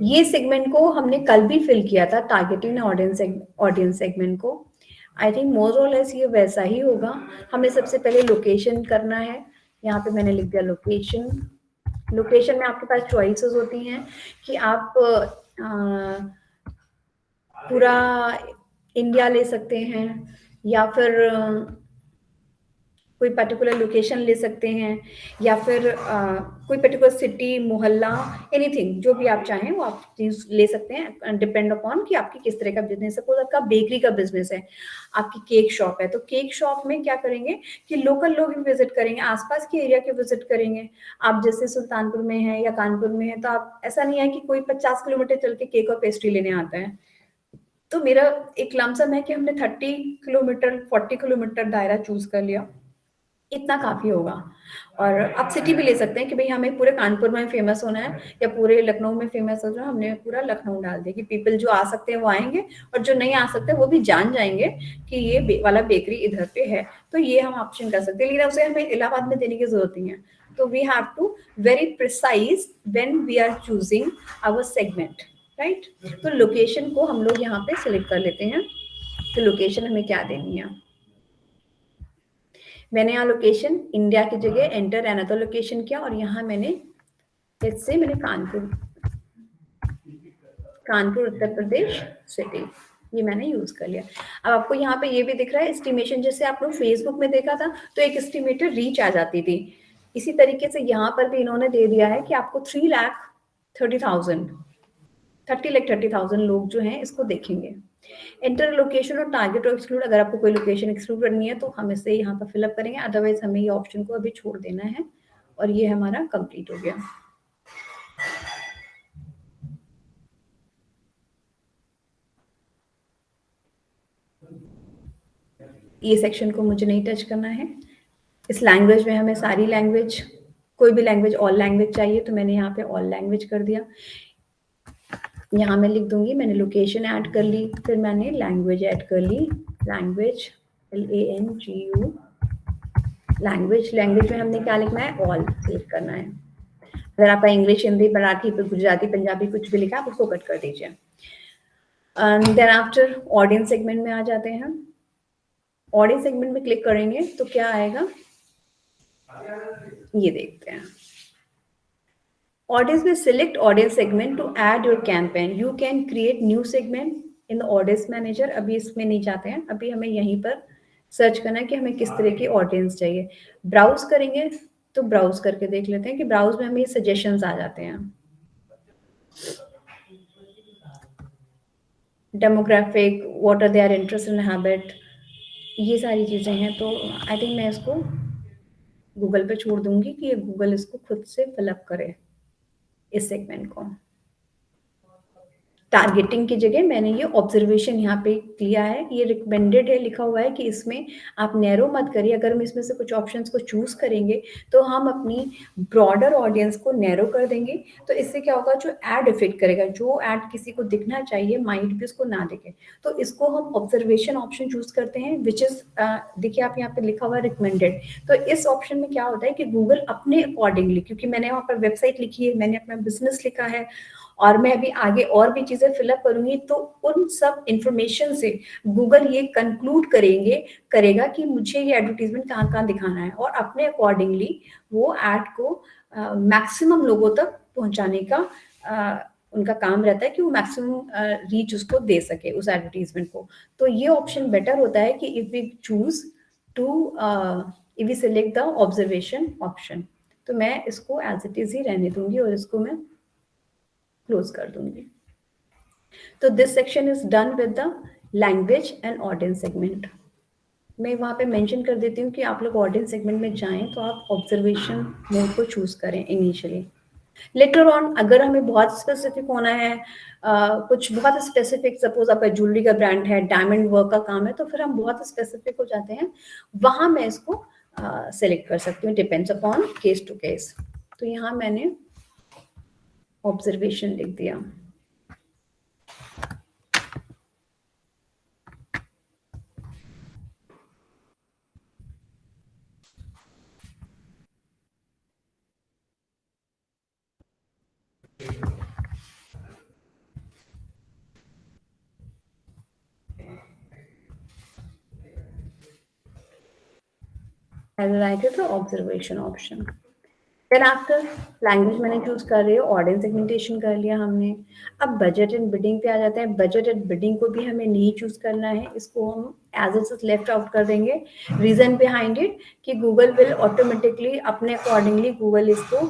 ये सेगमेंट को हमने कल भी फिल किया था, टारगेटिंग ऑडियंस सेगमेंट को। आई थिंक मोर और लेस ये वैसा ही होगा। हमें सबसे पहले लोकेशन करना है, यहाँ पे मैंने लिख दिया लोकेशन। लोकेशन में आपके पास चॉइसेस होती हैं कि आप पूरा इंडिया ले सकते हैं, या फिर कोई पर्टिकुलर लोकेशन ले सकते हैं, या फिर कोई पर्टिकुलर सिटी, मोहल्ला, एनीथिंग जो भी आप चाहें वो आप चीज ले सकते हैं, डिपेंड अपॉन कि आपकी किस तरह का बिजनेस है। सपोज आपका बेकरी का बिजनेस है, आपकी केक शॉप है, तो केक शॉप में क्या करेंगे कि लोकल लोग भी विजिट करेंगे, आसपास के एरिया के विजिट करेंगे। आप जैसे सुल्तानपुर में है या कानपुर में है, तो आप ऐसा नहीं है कि कोई 50 किलोमीटर चल के केक और पेस्ट्री लेने आता है। तो मेरा एक लमसम है कि हमने 30 किलोमीटर 40 किलोमीटर दायरा चूज कर लिया, इतना काफी होगा। और आप सिटी भी ले सकते हैं कि भाई हमें पूरे कानपुर में फेमस होना है या पूरे लखनऊ में फेमस होना है, हमने पूरा लखनऊ डाल दिया कि पीपल जो आ सकते हैं वो आएंगे, और जो नहीं आ सकते वो भी जान जाएंगे कि ये वाला बेकरी इधर पे है। तो ये हम ऑप्शन कर सकते हैं, लेकिन उसे हमें इलाहाबाद में देने की जरूरत नहीं है। तो we have to very precise when we are choosing our segment, right. तो लोकेशन को हम लोग यहाँ पे सिलेक्ट कर लेते हैं। तो लोकेशन हमें क्या देनी है, मैंने यहाँ लोकेशन इंडिया की जगह एंटर अनदर लोकेशन किया, और यहाँ मैंने लेट्स से मैंने कानपुर उत्तर प्रदेश सिटी, ये मैंने यूज कर लिया। अब आपको यहाँ पे ये भी दिख रहा है एस्टिमेशन, जैसे आप लोग फेसबुक में देखा था तो एक एस्टिमेटेड रीच आ जाती थी, इसी तरीके से यहाँ पर भी इन्होंने दे दिया है कि आपको 30,30,000 लोग जो हैं इसको देखेंगे। एंटर लोकेशन और टारगेट और एक्सक्लूड, अगर आपको कोई लोकेशन एक्सक्लूड करनी है तो हम इसे यहाँ पर फिलअप करेंगे, अदरवाइज हमें ये ऑप्शन को अभी छोड़ देना है। और ये हमारा कंप्लीट हो गया। ये सेक्शन को मुझे नहीं टच करना है। इस लैंग्वेज में हमें सारी लैंग्वेज, कोई भी लैंग्वेज, ऑल लैंग्वेज चाहिए, तो मैंने यहाँ पे ऑल लैंग्वेज कर दिया। यहाँ मैं लिख दूंगी मैंने लोकेशन ऐड कर ली, फिर मैंने लैंग्वेज ऐड कर ली, लैंग्वेज LANGU लैंग्वेज में हमने क्या लिखना है, ऑल सेव करना है। अगर आपका इंग्लिश, हिंदी, मराठी, गुजराती, पंजाबी कुछ भी लिखा है आप उसको कट कर दीजिए। देन आफ्टर ऑडियंस सेगमेंट में आ जाते हैं। ऑडियंस सेगमेंट में क्लिक करेंगे तो क्या आएगा ये देखते हैं। Audience में select audience segment to add your campaign. You can create new segment in the audience manager. अभी इसमें नहीं जाते हैं, अभी हमें यहीं पर सर्च करना है कि हमें किस तरह की ऑडियंस चाहिए। ब्राउज करेंगे तो ब्राउज करके देख लेते हैं कि ब्राउज में हमें सजेशंस आ जाते हैं। Demographic, what are their interest and habit, ये सारी चीजें हैं। तो आई थिंक मैं इसको गूगल पे छोड़ दूंगी कि ये गूगल इसको खुद से फिलअप करे इस सेगमेंट को। टारगेटिंग की जगह मैंने ये ऑब्जर्वेशन यहाँ पे लिया है, ये रिकमेंडेड है लिखा हुआ है कि इसमें आप नैरो मत करिए। अगर हम इसमें से कुछ ऑप्शंस को चूज करेंगे तो हम अपनी ब्रॉडर ऑडियंस को नैरो कर देंगे। तो इससे क्या होगा, जो एड इफेक्ट करेगा, जो एड किसी को दिखना चाहिए माइंड भी उसको ना दिखे, तो इसको हम ऑब्जर्वेशन ऑप्शन चूज करते हैं, विच इज देखिए आप यहाँ पे लिखा हुआ है रिकमेंडेड। तो इस ऑप्शन में क्या होता है कि गूगल अपने अकॉर्डिंगली, क्योंकि मैंने वहाँ पर वेबसाइट लिखी है, मैंने अपना बिजनेस लिखा है, और मैं अभी आगे और भी चीजें फिलअप करूंगी, तो उन सब इंफॉर्मेशन से गूगल ये कंक्लूड करेगा कि मुझे ये एडवर्टीजमेंट कहाँ कहाँ दिखाना है, और अपने अकॉर्डिंगली वो एड को मैक्सिमम लोगों तक पहुंचाने का उनका काम रहता है कि वो मैक्सिमम रीच उसको दे सके उस एडवर्टीजमेंट को। तो ये ऑप्शन बेटर होता है कि if we choose to if we select the observation option. तो मैं इसको एज इट इज ही रहने दूंगी और इसको मैं क्लोज कर दूंगी। तो this section is done with the language and audience segment. मैं वहां पे मेंशन कर देती हूँ कि आप लोग ऑडियंस सेगमेंट में जाएं तो आप ऑब्जर्वेशन मोड को चूज करें इनिशियली। लेटर ऑन अगर हमें बहुत स्पेसिफिक होना है, कुछ बहुत स्पेसिफिक, सपोज आपका ज्वेलरी का ब्रांड है, डायमंड वर्क का काम है, तो फिर हम बहुत स्पेसिफिक हो जाते हैं, वहां मैं इसको सेलेक्ट कर सकती हूँ, depends upon case to case. तो यहाँ मैंने ऑब्जर्वेशन लिख दिया। I will write it the observation option. Then after language मैंने चूज कर रही है, ऑडियंस सेगमेंटेशन कर लिया हमने। अब बजट एंड बिडिंग पे आ जाते हैं। बजट एंड बिडिंग को भी हमें नहीं चूज करना है, इसको हम as it is left out कर देंगे। रीजन बिहाइंड इट कि गूगल विल ऑटोमेटिकली अपने अकॉर्डिंगली गूगल इसको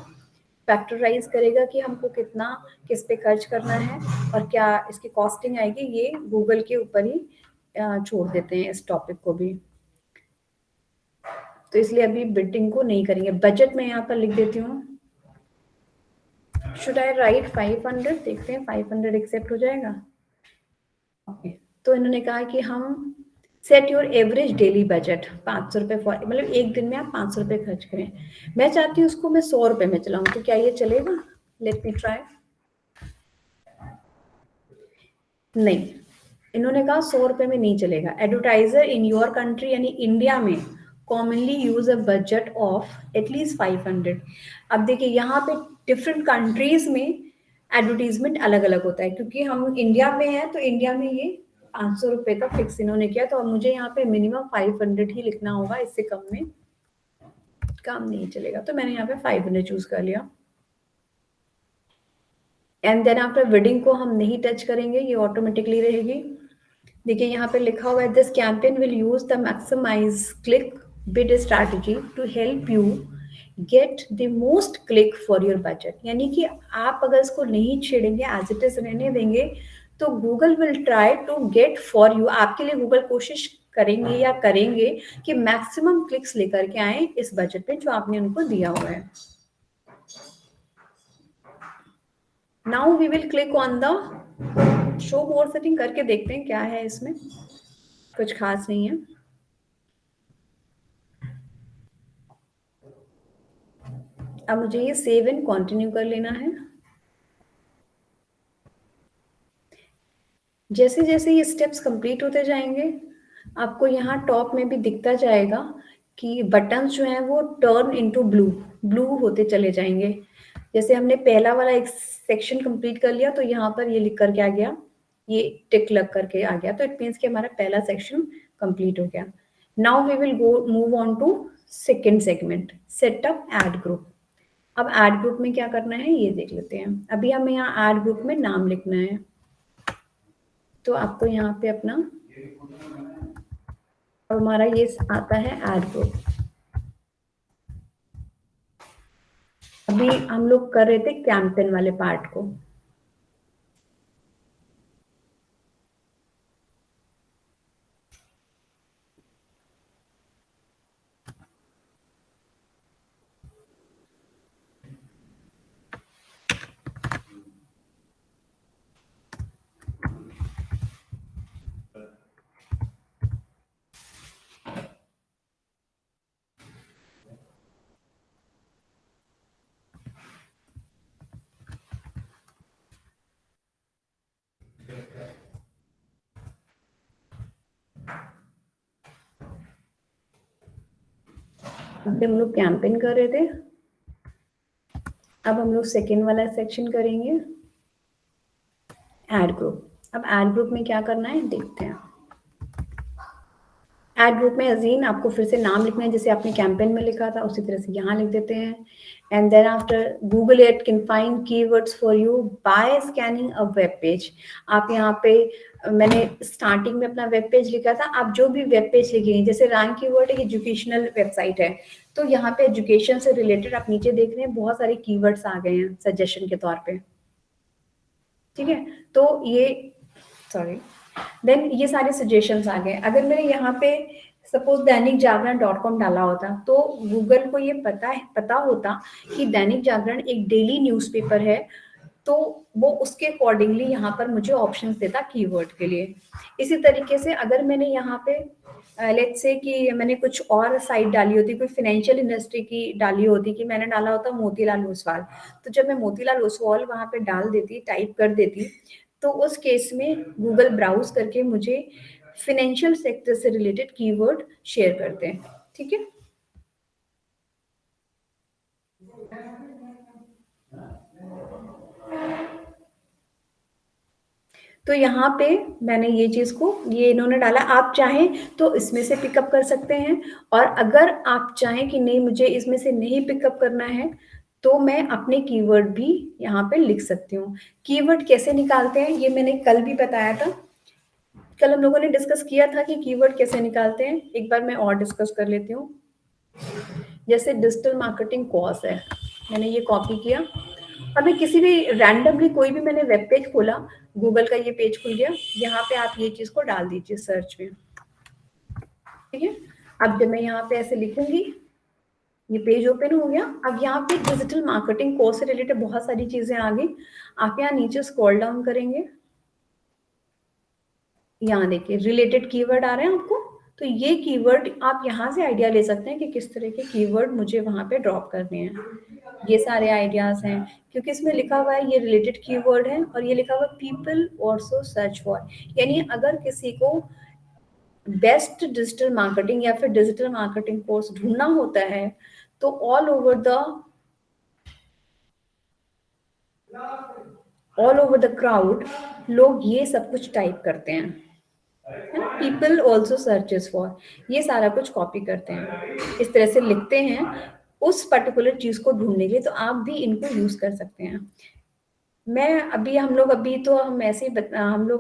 फैक्टराइज करेगा कि हमको कितना किस पे खर्च करना है और क्या इसकी कॉस्टिंग आएगी, ये गूगल के ऊपर ही छोड़ देते हैं इस टॉपिक को भी। तो इसलिए अभी बिडिंग को नहीं करेंगे। बजट में यहाँ पर लिख देती हूँ, शुड आई राइट 500, देखते हैं 500 एक्सेप्ट हो जाएगा। ओके तो इन्होंने कहा कि हम set your average daily budget 500 रुपये फॉर, मतलब एक दिन में आप 500 रुपये खर्च करें। मैं चाहती हूँ उसको मैं 100 रुपये में चलाऊँ, तो क्या ये चलेगा? Let me try. नहीं, इन्होंने कहा 100 रुपये में नहीं चलेगा। एडवर्टाइजर इन योर कंट्री यानी इंडिया में commonly use a budget of at least 500। अब देखिए यहाँ पे डिफरेंट कंट्रीज में एडवर्टीजमेंट अलग अलग होता है, क्योंकि हम इंडिया में हैं तो इंडिया में ये 500 रुपये का फिक्स इन्होंने किया, तो अब मुझे यहाँ पे मिनिमम 500 ही लिखना होगा, इससे कम में काम नहीं चलेगा। तो मैंने यहाँ पे 500 चूज कर लिया। एंड देन आफ्टर बिडिंग को हम नहीं टच करेंगे, ये ऑटोमेटिकली रहेगी। देखिए यहाँ पे लिखा हुआ है, this campaign will use the maximise click bid strategy to help you get the most click for your budget. यानी कि आप अगर इसको नहीं छेड़ेंगे, एज इट इज रहने देंगे, तो Google will try to get for you, आपके लिए गूगल कोशिश करेंगे या करेंगे कि मैक्सिमम क्लिक्स लेकर के आए इस बजट पे जो आपने उनको दिया हुआ है। Now we will click on the show more setting, करके देखते हैं क्या है इसमें, कुछ खास नहीं है। अब मुझे ये सेव एंड कंटिन्यू कर लेना है। जैसे जैसे ये स्टेप्स कंप्लीट होते जाएंगे, आपको यहाँ टॉप में भी दिखता जाएगा कि बटन्स जो हैं वो टर्न इनटू ब्लू ब्लू होते चले जाएंगे। जैसे हमने पहला वाला एक सेक्शन कंप्लीट कर लिया, तो यहाँ पर ये लिख करके आ गया, ये टिक लग करके आ गया, तो इट मीन्स कि हमारा पहला सेक्शन कंप्लीट हो गया। Now we will go move on to second segment, setup ad group. अब एड ग्रुप में क्या करना है ये देख लेते हैं। अभी हमें यहाँ एड ग्रुप में नाम लिखना है, तो आपको यहाँ पे अपना, और हमारा ये आता है एड ग्रुप। अभी हम लोग कर रहे थे कैंपेन वाले पार्ट को। अभी हम लोग कैंपेन कर रहे थे, अब हम लोग सेकेंड वाला सेक्शन करेंगे, एड ग्रुप। अब एड ग्रुप में क्या करना है देखते हैं। एड ग्रुप में अजीन आपको फिर से नाम लिखना है, जैसे आपने कैंपेन में लिखा था उसी तरह से यहाँ लिख देते हैं। And then after Google ad can find keywords for you by scanning a web page. आप यहाँ पे, मैंने स्टार्टिंग में अपना वेब पेज लिखा था, आप जो भी वेब पेज लिखेंगे, जैसे रैंक कीवर्ड एक एजुकेशनल वेबसाइट है, तो यहाँ पे एजुकेशन से रिलेटेड आप नीचे देख रहे हैं बहुत सारे कीवर्ड्स आ गए हैं सजेशन के तौर पे, ठीक है। तो ये सॉरी देन ये सारे सजेशंस आ गए। अगर मैंने यहाँ पे सपोज दैनिक जागरण .com डाला होता, तो गूगल को ये पता होता कि दैनिक जागरण एक डेली न्यूज़पेपर है, तो वो उसके अकॉर्डिंगली यहाँ पर मुझे ऑप्शंस देता कीवर्ड के लिए। इसी तरीके से अगर मैंने यहाँ पे लेट्स से कि मैंने कुछ और साइट डाली होती, कोई फाइनेंशियल इंडस्ट्री की डाली होती, कि मैंने डाला होता मोतीलाल ओसवाल, तो जब मैं मोतीलाल ओसवाल वहाँ पे डाल देती, टाइप कर देती, तो उस केस में गूगल ब्राउज करके मुझे फाइनेंशियल सेक्टर से रिलेटेड कीवर्ड शेयर करते हैं, ठीक है। तो यहाँ पे मैंने ये चीज को, ये इन्होंने डाला, आप चाहें तो इसमें से पिकअप कर सकते हैं, और अगर आप चाहें कि नहीं मुझे इसमें से नहीं पिकअप करना है, तो मैं अपने कीवर्ड भी यहाँ पे लिख सकती हूँ। कीवर्ड कैसे निकालते हैं ये मैंने कल भी बताया था, कल हम लोगों ने डिस्कस किया था कि कीवर्ड कैसे निकालते हैं। एक बार मैं और डिस्कस कर लेती हूँ। जैसे डिजिटल मार्केटिंग कोर्स है, मैंने ये कॉपी किया और मैं किसी भी रैंडमली कोई भी मैंने वेब पेज खोला, गूगल का ये पेज खुल गया, यहाँ पे आप ये चीज को डाल दीजिए सर्च में, ठीक है। अब जब मैं यहाँ पे ऐसे लिखूंगी, ये पेज ओपन हो गया। अब यहाँ पे डिजिटल मार्केटिंग कोर्स से रिलेटेड बहुत सारी चीजें आ गई। आप यहाँ नीचे स्क्रॉल डाउन करेंगे, यहाँ देखिए रिलेटेड कीवर्ड आ रहे हैं आपको, तो ये कीवर्ड आप यहाँ से आइडिया ले सकते हैं कि किस तरह के कीवर्ड मुझे वहां पे ड्रॉप करने हैं। ये सारे आइडियाज हैं, क्योंकि इसमें लिखा हुआ है ये रिलेटेड कीवर्ड है, और ये लिखा हुआ है पीपल आल्सो सर्च फॉर, यानी अगर किसी को बेस्ट डिजिटल मार्केटिंग या फिर डिजिटल मार्केटिंग कोर्स ढूंढना होता है तो ऑल ओवर द क्राउड लोग ये सब कुछ टाइप करते हैं, है ना। पीपल ऑल्सो सर्चेस फॉर, ये सारा कुछ कॉपी करते हैं, इस तरह से लिखते हैं उस पर्टिकुलर चीज को ढूंढने के लिए। तो आप भी इनको यूज कर सकते हैं। मैं अभी हम लोग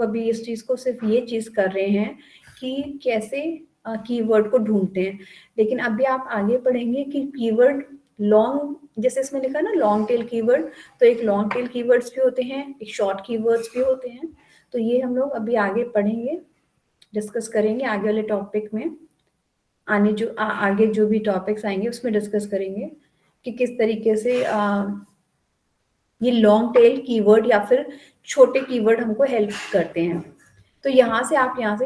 अभी इस चीज को सिर्फ ये चीज कर रहे हैं कि कैसे कीवर्ड को ढूंढते हैं, लेकिन अभी आप आगे पढ़ेंगे कि कीवर्ड लॉन्ग, जैसे इसमें लिखा ना लॉन्ग टेल कीवर्ड, तो एक लॉन्ग टेल कीवर्ड्स भी होते हैं, एक शॉर्ट कीवर्ड्स भी होते हैं। तो ये हम लोग अभी आगे पढ़ेंगे, डिस्कस करेंगे आगे वाले टॉपिक में। आगे जो भी टॉपिक्स आएंगे उसमें डिस्कस करेंगे कि किस तरीके से ये लॉन्ग टेल कीवर्ड या फिर छोटे कीवर्ड हमको हेल्प करते हैं। तो यहाँ से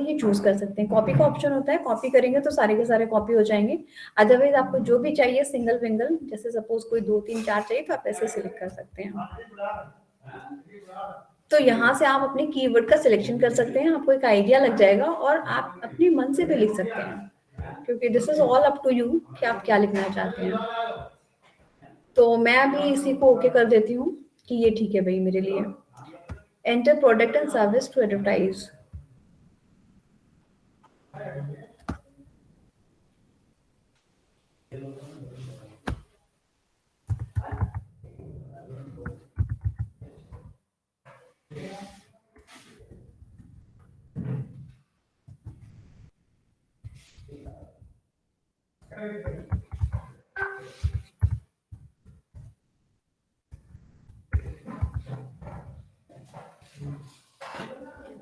ये चूज कर सकते हैं। कॉपी का ऑप्शन होता है, कॉपी करेंगे तो सारे के सारे कॉपी हो जाएंगे। अदरवाइज आपको जो भी चाहिए सिंगल विंगल, जैसे सपोज कोई 2 3 4 चाहिए तो आप ऐसे सिलेक्ट कर सकते हैं। तो यहाँ से आप अपने कीवर्ड का सिलेक्शन कर सकते हैं, आपको एक आइडिया लग जाएगा और आप अपने मन से भी लिख सकते हैं, क्योंकि this is all up to you कि आप क्या लिखना चाहते हैं। तो मैं अभी इसी को ओके कर देती हूँ कि ये ठीक है भाई मेरे लिए। Enter product and service to advertise.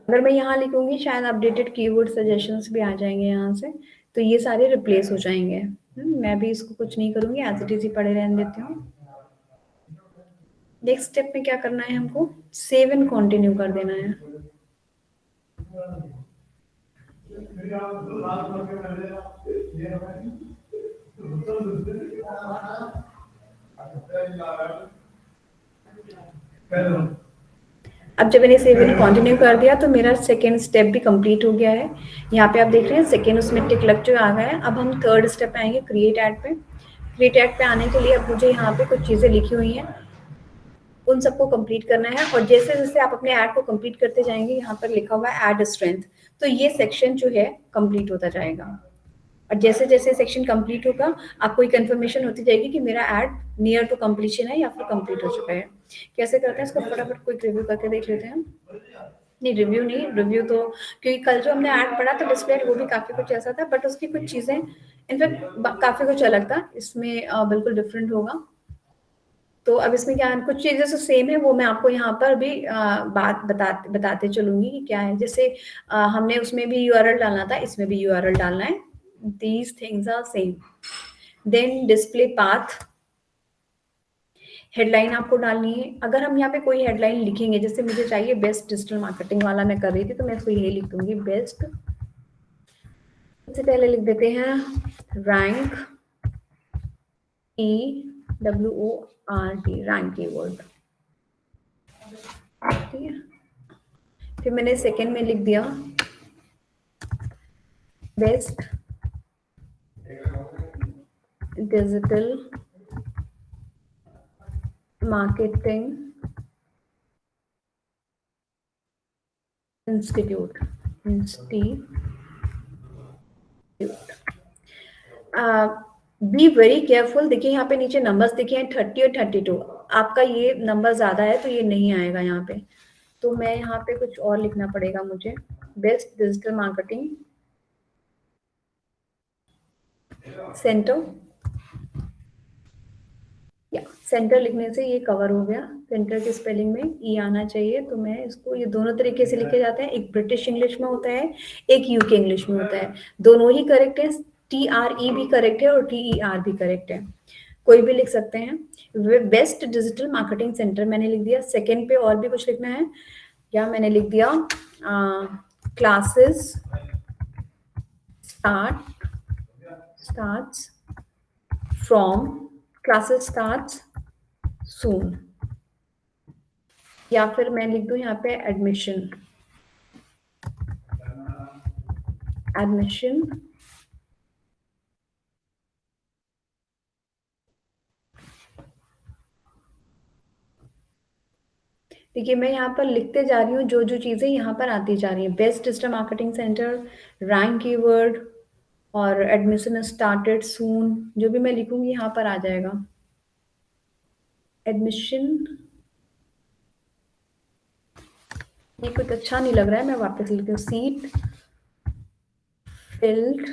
अगर मैं यहाँ लिखूंगी शायद अपडेटेड कीवर्ड सजेशंस भी आ जाएंगे यहाँ से, तो ये सारे रिप्लेस हो जाएंगे। मैं भी इसको कुछ नहीं करूंगी, एज इट इज ही पड़े रहने देती हूँ। नेक्स्ट स्टेप में क्या करना है, हमको सेव एंड कंटिन्यू कर देना है। अब जब मैंने सेव एंड कंटिन्यू कर दिया तो मेरा सेकेंड स्टेप भी कंप्लीट हो गया है। यहाँ पे आप देख रहे हैं सेकेंड उसमें टिक लग जो आ गया है। अब हम थर्ड स्टेप आएंगे क्रिएट एड पे। क्रिएट एड पे आने के लिए अब मुझे यहाँ पे कुछ चीजें लिखी हुई हैं, उन सबको कंप्लीट करना है। और जैसे जैसे आप अपने ऐड को कंप्लीट करते जाएंगे, यहाँ पर लिखा हुआ है ऐड स्ट्रेंथ, तो ये सेक्शन जो है कंप्लीट होता जाएगा। और जैसे जैसे सेक्शन कंप्लीट होगा आपको एक कंफर्मेशन होती जाएगी कि मेरा ऐड नियर टू कंप्लीशन है या फिर कंप्लीट हो चुका है। कैसे करते हैं इसको फटाफट क्विक रिव्यू करके देख लेते हैं। नहीं रिव्यू तो क्योंकि कल जो हमने ऐड पढ़ा था डिस्प्ले वो भी काफी कुछ ऐसा था, बट उसकी कुछ चीजें इनफैक्ट काफी कुछ अलग था, इसमें बिल्कुल डिफरेंट होगा। तो अब इसमें क्या है, कुछ चीजें तो सेम है, वो मैं आपको यहाँ पर भी बात बताते चलूंगी कि क्या है। जैसे हमने उसमें भी यूआरएल डालना था, इसमें भी यूआरएल डालना है। These things are same. Then display path, headline आपको डालनी है। अगर हम यहाँ पे कोई हेडलाइन लिखेंगे, जैसे मुझे चाहिए बेस्ट डिजिटल मार्केटिंग वाला मैं कर रही थी, तो मैं इसको ये लिख दूंगी बेस्ट। सबसे पहले लिख देते हैं रैंक EWORD, रैंक कीवर्ड, ठीक है। फिर मैंने सेकेंड में लिख दिया best digital marketing institute. Be very careful. देखिए यहाँ पे नीचे नंबर्स दिखे हैं 30 और 32, आपका ये नंबर ज्यादा है तो ये नहीं आएगा यहाँ पे। तो मैं यहाँ पे कुछ और लिखना पड़ेगा मुझे। बेस्ट डिजिटल मार्केटिंग सेंटर, या सेंटर लिखने से ये कवर हो गया। सेंटर की स्पेलिंग में ई आना चाहिए, तो मैं इसको, ये दोनों तरीके से लिखे जाते हैं, एक ब्रिटिश इंग्लिश में होता है, एक यूके इंग्लिश में होता है। दोनों ही करेक्ट है, टी आर ई भी करेक्ट है और टी ई आर भी करेक्ट है, कोई भी लिख सकते हैं। बेस्ट डिजिटल मार्केटिंग सेंटर मैंने लिख दिया। सेकेंड पे और भी कुछ लिखना है, या मैंने लिख दिया classes starts from, classes starts soon, या फिर मैं लिख दूं यहाँ पे एडमिशन देखिए मैं यहाँ पर लिखते जा रही हूँ जो जो चीजें यहाँ पर आती जा रही हैं। Best digital marketing centre, rank keyword और एडमिशन स्टार्टेड सून, जो भी मैं लिखूंगी यहाँ पर आ जाएगा। एडमिशन, ये कुछ अच्छा नहीं लग रहा है, मैं वापस लिखती हूँ। सीट फिल्ड,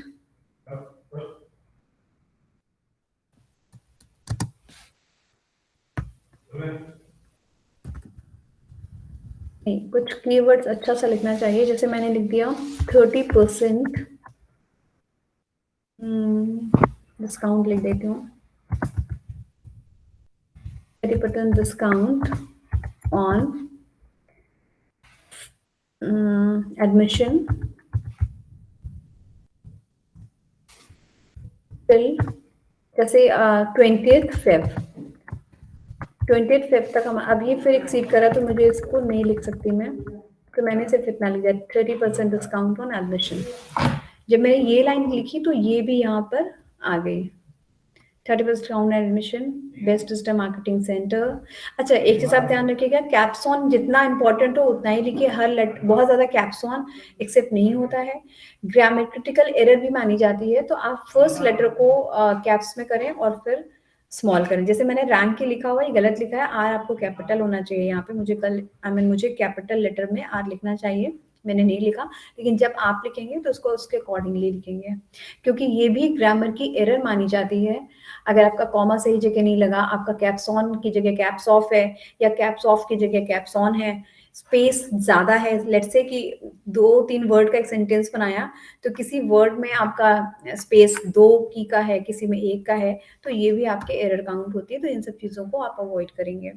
नहीं, कुछ कीवर्ड्स अच्छा सा लिखना चाहिए, जैसे मैंने लिख दिया 30% डिस्काउंट लिख देती हूँ। 30% डिस्काउंट ऑन एडमिशन टिल, जैसे 20th फेब तक हम, अब ये फिर एक्सीड करा तो मुझे इसको नहीं लिख सकती मैं, तो मैंने सिर्फ इतना लिख दिया 30% डिस्काउंट ऑन एडमिशन। जब मैंने ये लाइन लिखी तो ये भी यहाँ पर आ गई, 30% discount admission, best digital marketing centre. अच्छा एक चीज आप ध्यान रखिएगा, कैप्सॉन जितना इंपॉर्टेंट हो उतना ही लिखिए, हर लेटर बहुत ज्यादा कैप्सॉन एक्सेप्ट नहीं होता है। ग्रामेटिकल एरर भी मानी जाती है, तो आप फर्स्ट लेटर को कैप्स में करें और फिर स्मॉल करें। जैसे मैंने रैंक के लिखा हुआ है, गलत लिखा है, आर आपको कैपिटल होना चाहिए यहाँ पे, मुझे कल मुझे कैपिटल लेटर में आर लिखना चाहिए, मैंने नहीं लिखा। लेकिन जब आप लिखेंगे तो उसको उसके अकॉर्डिंगली लिखेंगे, क्योंकि ये भी ग्रामर की एरर मानी जाती है। अगर आपका कॉमा सही जगह नहीं लगा, आपका कैप्स ऑन की जगह कैप्स ऑफ है, या कैप्स ऑफ की जगह कैप्स ऑन है, स्पेस ज्यादा है, लेट्स से कि 2-3 वर्ड का एक सेंटेंस बनाया, तो किसी वर्ड में आपका स्पेस 2 की का है, किसी में 1 का है, तो ये भी आपके एरर काउंट होती है। तो इन सब चीजों को आप अवॉइड करेंगे।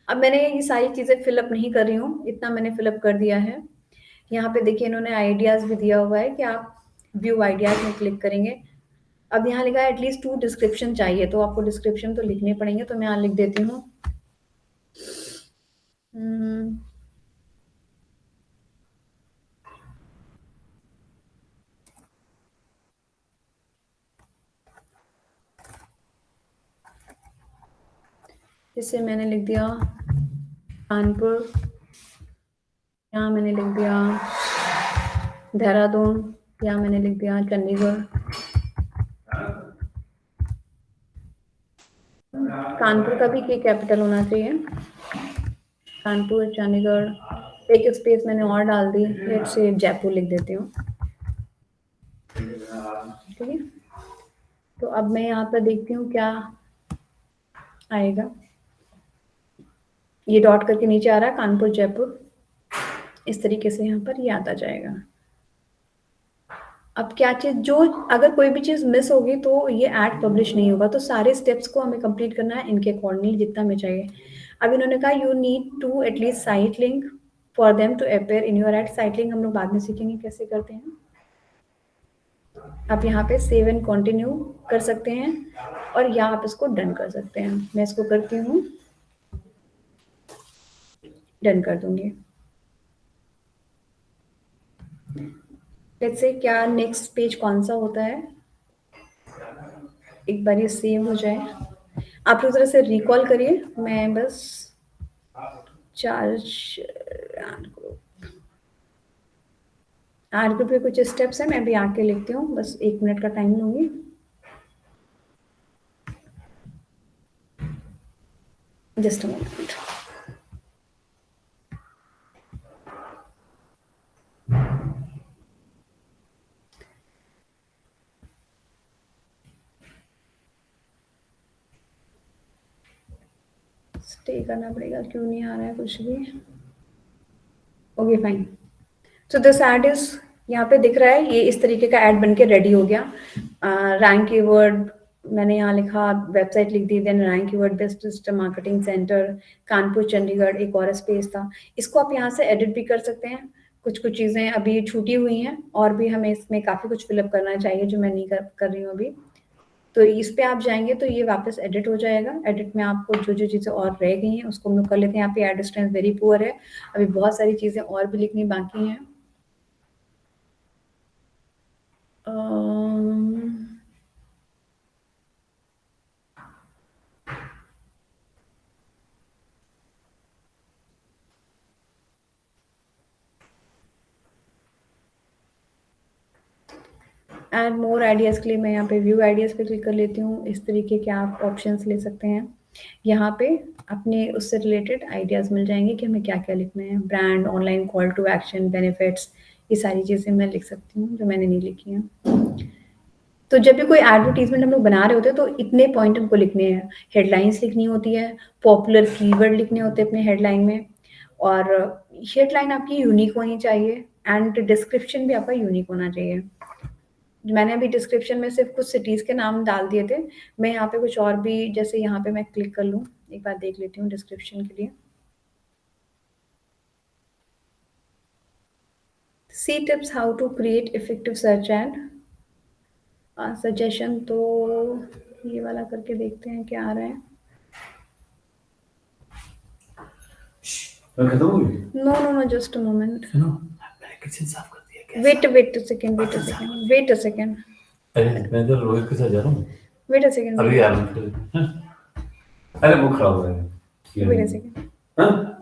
अब मैंने ये सारी चीजें फिलअप नहीं कर रही हूँ, इतना मैंने फिलअप कर दिया है। यहाँ पे देखिए इन्होंने आइडियाज भी दिया हुआ है कि आप व्यू आइडियाज में क्लिक करेंगे। अब यहाँ लिखा है एटलीस्ट 2 डिस्क्रिप्शन चाहिए, तो आपको डिस्क्रिप्शन तो लिखने पड़ेंगे, तो मैं यहाँ लिख देती हूँ। इसे मैंने लिख दिया कानपुर, यहाँ मैंने लिख दिया देहरादून, यहाँ मैंने लिख दिया चंडीगढ़। कानपुर का भी के कैपिटल होना चाहिए, कानपुर चंडीगढ़, एक स्पेस मैंने और डाल दी, लेट्स से जयपुर लिख देती हूँ। ठीक है, तो अब मैं यहाँ पर देखती हूँ क्या आएगा। ये डॉट करके नीचे आ रहा है कानपुर जयपुर, इस तरीके से यहाँ पर ये आता जाएगा। अब क्या चीज, जो अगर कोई भी चीज मिस होगी तो ये ऐड पब्लिश नहीं होगा, तो सारे स्टेप्स को हमें कंप्लीट करना है इनके अकॉर्डिंगली जितना हमें चाहिए। अब इन्होंने कहा you need to at least site link for them to appear in your ad. Site link हम लोग बाद में सीखेंगे कैसे करते हैं। आप यहाँ पे सेव एंड कंटिन्यू कर सकते हैं, और यहाँ आप इसको डन कर सकते हैं। मैं इसको करती हूँ, डन कर दूंगी। लेट्स से क्या नेक्स्ट पेज कौन सा होता है, एक बार ये सेव हो जाए। आप लोग जरा से रिकॉल करिए, मैं बस चार्ज आर ग्रुप के कुछ स्टेप्स हैं, मैं भी आके लिखती हूँ, बस 1 मिनट का टाइम लूंगी। Just a moment. स्टे करना पड़ेगा, क्यों नहीं आ रहा है कुछ भी। Okay fine. So this ad is, यहाँ पे दिख रहा है, ये इस तरीके का एड बन के रेडी हो गया। रैंक कीवर्ड मैंने यहाँ लिखा, वेबसाइट लिख दी, then rank keyword best system marketing centre Kanpur Chandigarh, एक और स्पेस था। इसको आप यहाँ से एडिट भी कर सकते हैं। कुछ कुछ चीज़ें अभी छूटी हुई हैं और भी हमें इसमें काफ़ी कुछ फिलअप करना चाहिए जो मैं नहीं कर रही हूँ अभी। तो इस पे आप जाएंगे तो ये वापस एडिट हो जाएगा। एडिट में आपको जो जो चीज़ें और रह गई हैं उसको हम लोग कर लेते हैं। यहाँ पे एड स्ट्रेंथ वेरी पुअर है, अभी बहुत सारी चीज़ें और भी लिखनी बाकी हैं। एड मोर आइडियाज़ के लिए मैं यहाँ पे व्यू आइडियाज़ पे क्लिक कर लेती हूँ। इस तरीके के आप ऑप्शंस ले सकते हैं। यहाँ पे अपने उससे रिलेटेड आइडियाज़ मिल जाएंगे कि हमें क्या क्या लिखना है। Brand, online call to action, benefits, ये सारी चीज़ें मैं लिख सकती हूँ जो मैंने नहीं लिखी हैं। तो जब भी कोई एडवर्टीजमेंट हम लोग बना रहे होते हैं तो इतने पॉइंट हमको लिखने हैं। हेडलाइंस लिखनी होती है, पॉपुलर कीवर्ड लिखने होते हैं अपने हेडलाइन में, और हेडलाइन आपकी यूनिक होनी चाहिए एंड डिस्क्रिप्शन भी आपका यूनिक होना चाहिए। मैंने अभी डिस्क्रिप्शन में सिर्फ कुछ सिटीज़ के नाम डाल दिए थे। मैं यहाँ पे कुछ और भी, जैसे यहाँ पे मैं क्लिक कर लूँ, एक बार देख लेती हूँ डिस्क्रिप्शन के लिए। See tips how to create effective search ad. Suggestion तो ये वाला करके देखते हैं क्या आ रहा है। खत्म हो गई? No no no, just a moment. सुनो, मैंने किचन साफ कर दिया। कैसा? Wait a second, wait a second. अरे मैं तो रोहित के साथ जा रहा हूँ। Wait a second. अभी यार अरे वो खराब हो रहा है। Wait a second. हाँ?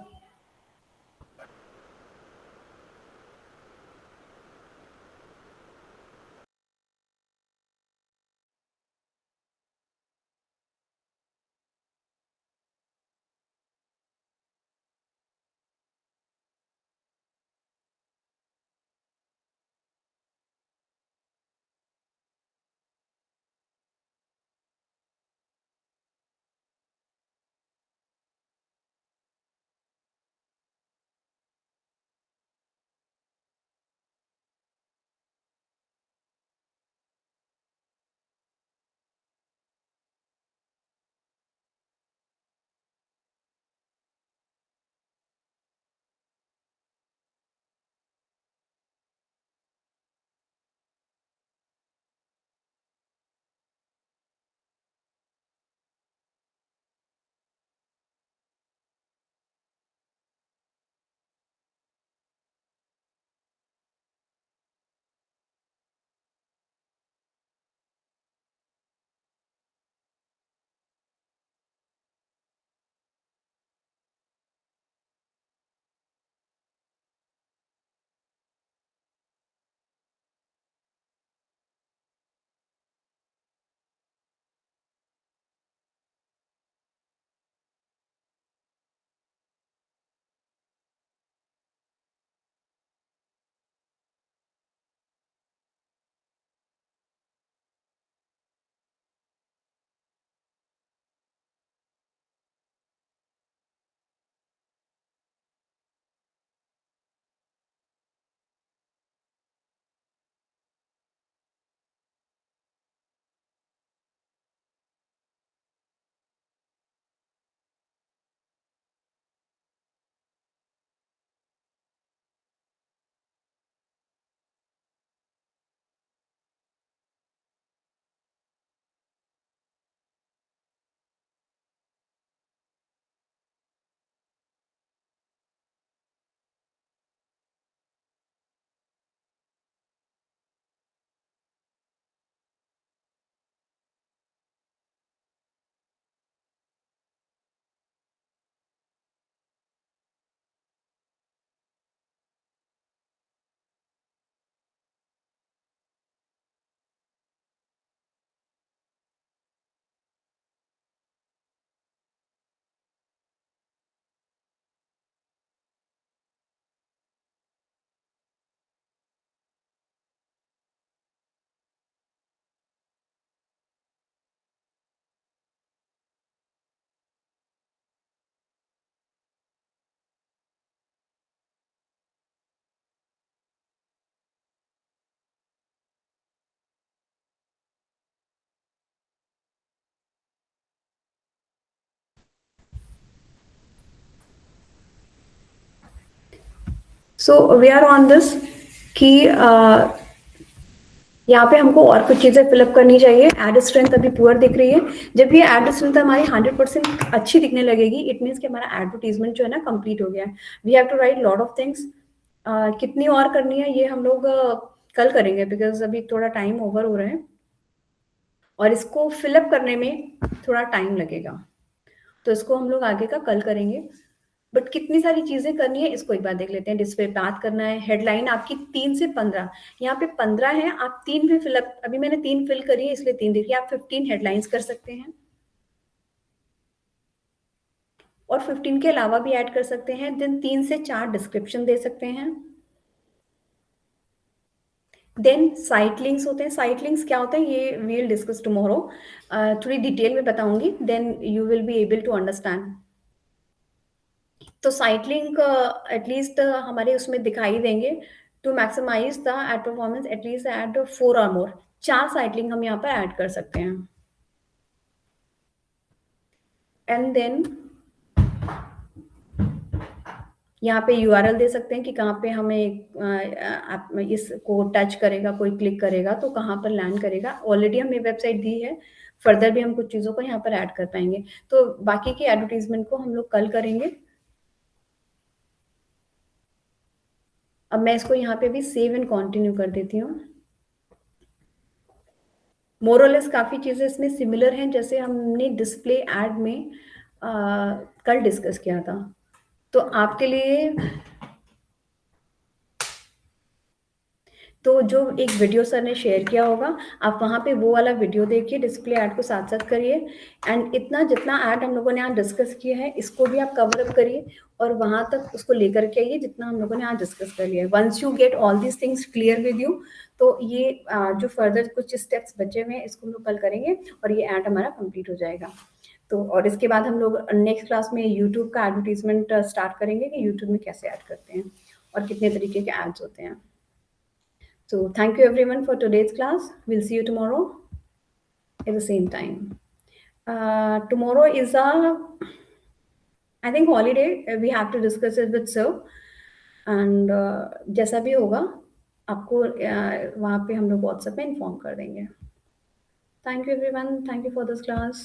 So we are on this कि यहाँ पे हमको और कुछ चीजें फिलअप करनी चाहिए। एड स्ट्रेंथ अभी पुअर दिख रही है। जब ये एड स्ट्रेंथ हमारी 100% अच्छी दिखने लगेगी, इट मीन्स कि हमारा एडवर्टीजमेंट जो है ना कंप्लीट हो गया है। We have to write lot of things. कितनी और करनी है ये हम लोग कल करेंगे, बिकॉज अभी थोड़ा टाइम ओवर हो रहा है और इसको फिलअप करने में थोड़ा टाइम लगेगा, तो इसको हम लोग आगे का कल करेंगे। बट कितनी सारी चीजें करनी है इसको एक बार देख लेते हैं। डिस्प्ले बात करना है, हेडलाइन आपकी 3 से 15, यहाँ पे 15 है, आप 3 भी फिलअप, अभी मैंने 3 फिल करी है इसलिए 3 देखिए, आप 15 हेडलाइंस कर सकते हैं और 15 के अलावा भी ऐड कर सकते हैं। देन 3 से 4 डिस्क्रिप्शन दे सकते हैं। देन साइट लिंक्स होते हैं। साइट लिंक्स क्या होते हैं ये वी विल डिस्कस टुमारो, थोड़ी डिटेल में बताऊंगी, then you will be able to understand. तो साइट लिंक एटलीस्ट हमारे उसमें दिखाई देंगे। To maximise the ad performance at least ad 4 और मोर, 4 साइट लिंक हम यहाँ पर ऐड कर सकते हैं। एंड देन यहाँ पे यूआरएल दे सकते हैं कि कहाँ पे हमें इसको टच करेगा, कोई क्लिक करेगा तो कहाँ पर लैंड करेगा। ऑलरेडी हमने वेबसाइट दी है, फर्दर भी हम कुछ चीज़ों को यहाँ पर ऐड कर पाएंगे। तो बाकी की एडवर्टीजमेंट को हम लोग कल करेंगे। अब मैं इसको यहाँ पे भी सेव एंड कंटिन्यू कर देती हूँ। मोरलेस काफ़ी चीज़ें इसमें सिमिलर हैं जैसे हमने डिस्प्ले ऐड में कल डिस्कस किया था। तो आपके लिए तो जो एक वीडियो सर ने शेयर किया होगा, आप वहाँ पे वो वाला वीडियो देखिए, डिस्प्ले ऐड को साथ साथ करिए। एंड इतना जितना ऐड हम लोगों ने यहाँ डिस्कस किया है इसको भी आप कवर अप करिए और वहाँ तक उसको लेकर के आइए जितना हम लोगों ने यहाँ डिस्कस कर लिया है। Once you get all these things clear with you, तो ये जो फर्दर कुछ स्टेप्स बचे हुए हैं इसको हम लोग कल करेंगे और ये ऐड हमारा कंप्लीट हो जाएगा। तो और इसके बाद हम लोग नेक्स्ट क्लास में यूट्यूब का एडवर्टीजमेंट स्टार्ट करेंगे कि यूट्यूब में कैसे ऐड करते हैं और कितने तरीके के एड्स होते हैं। So thank you everyone for today's class. We'll see you tomorrow at the same time. Tomorrow is I think holiday. We have to discuss it with sir. And जैसा भी होगा आपको वहाँ पे हम लोग WhatsApp पे इन्फॉर्म कर देंगे। Thank you everyone. Thank you for this class.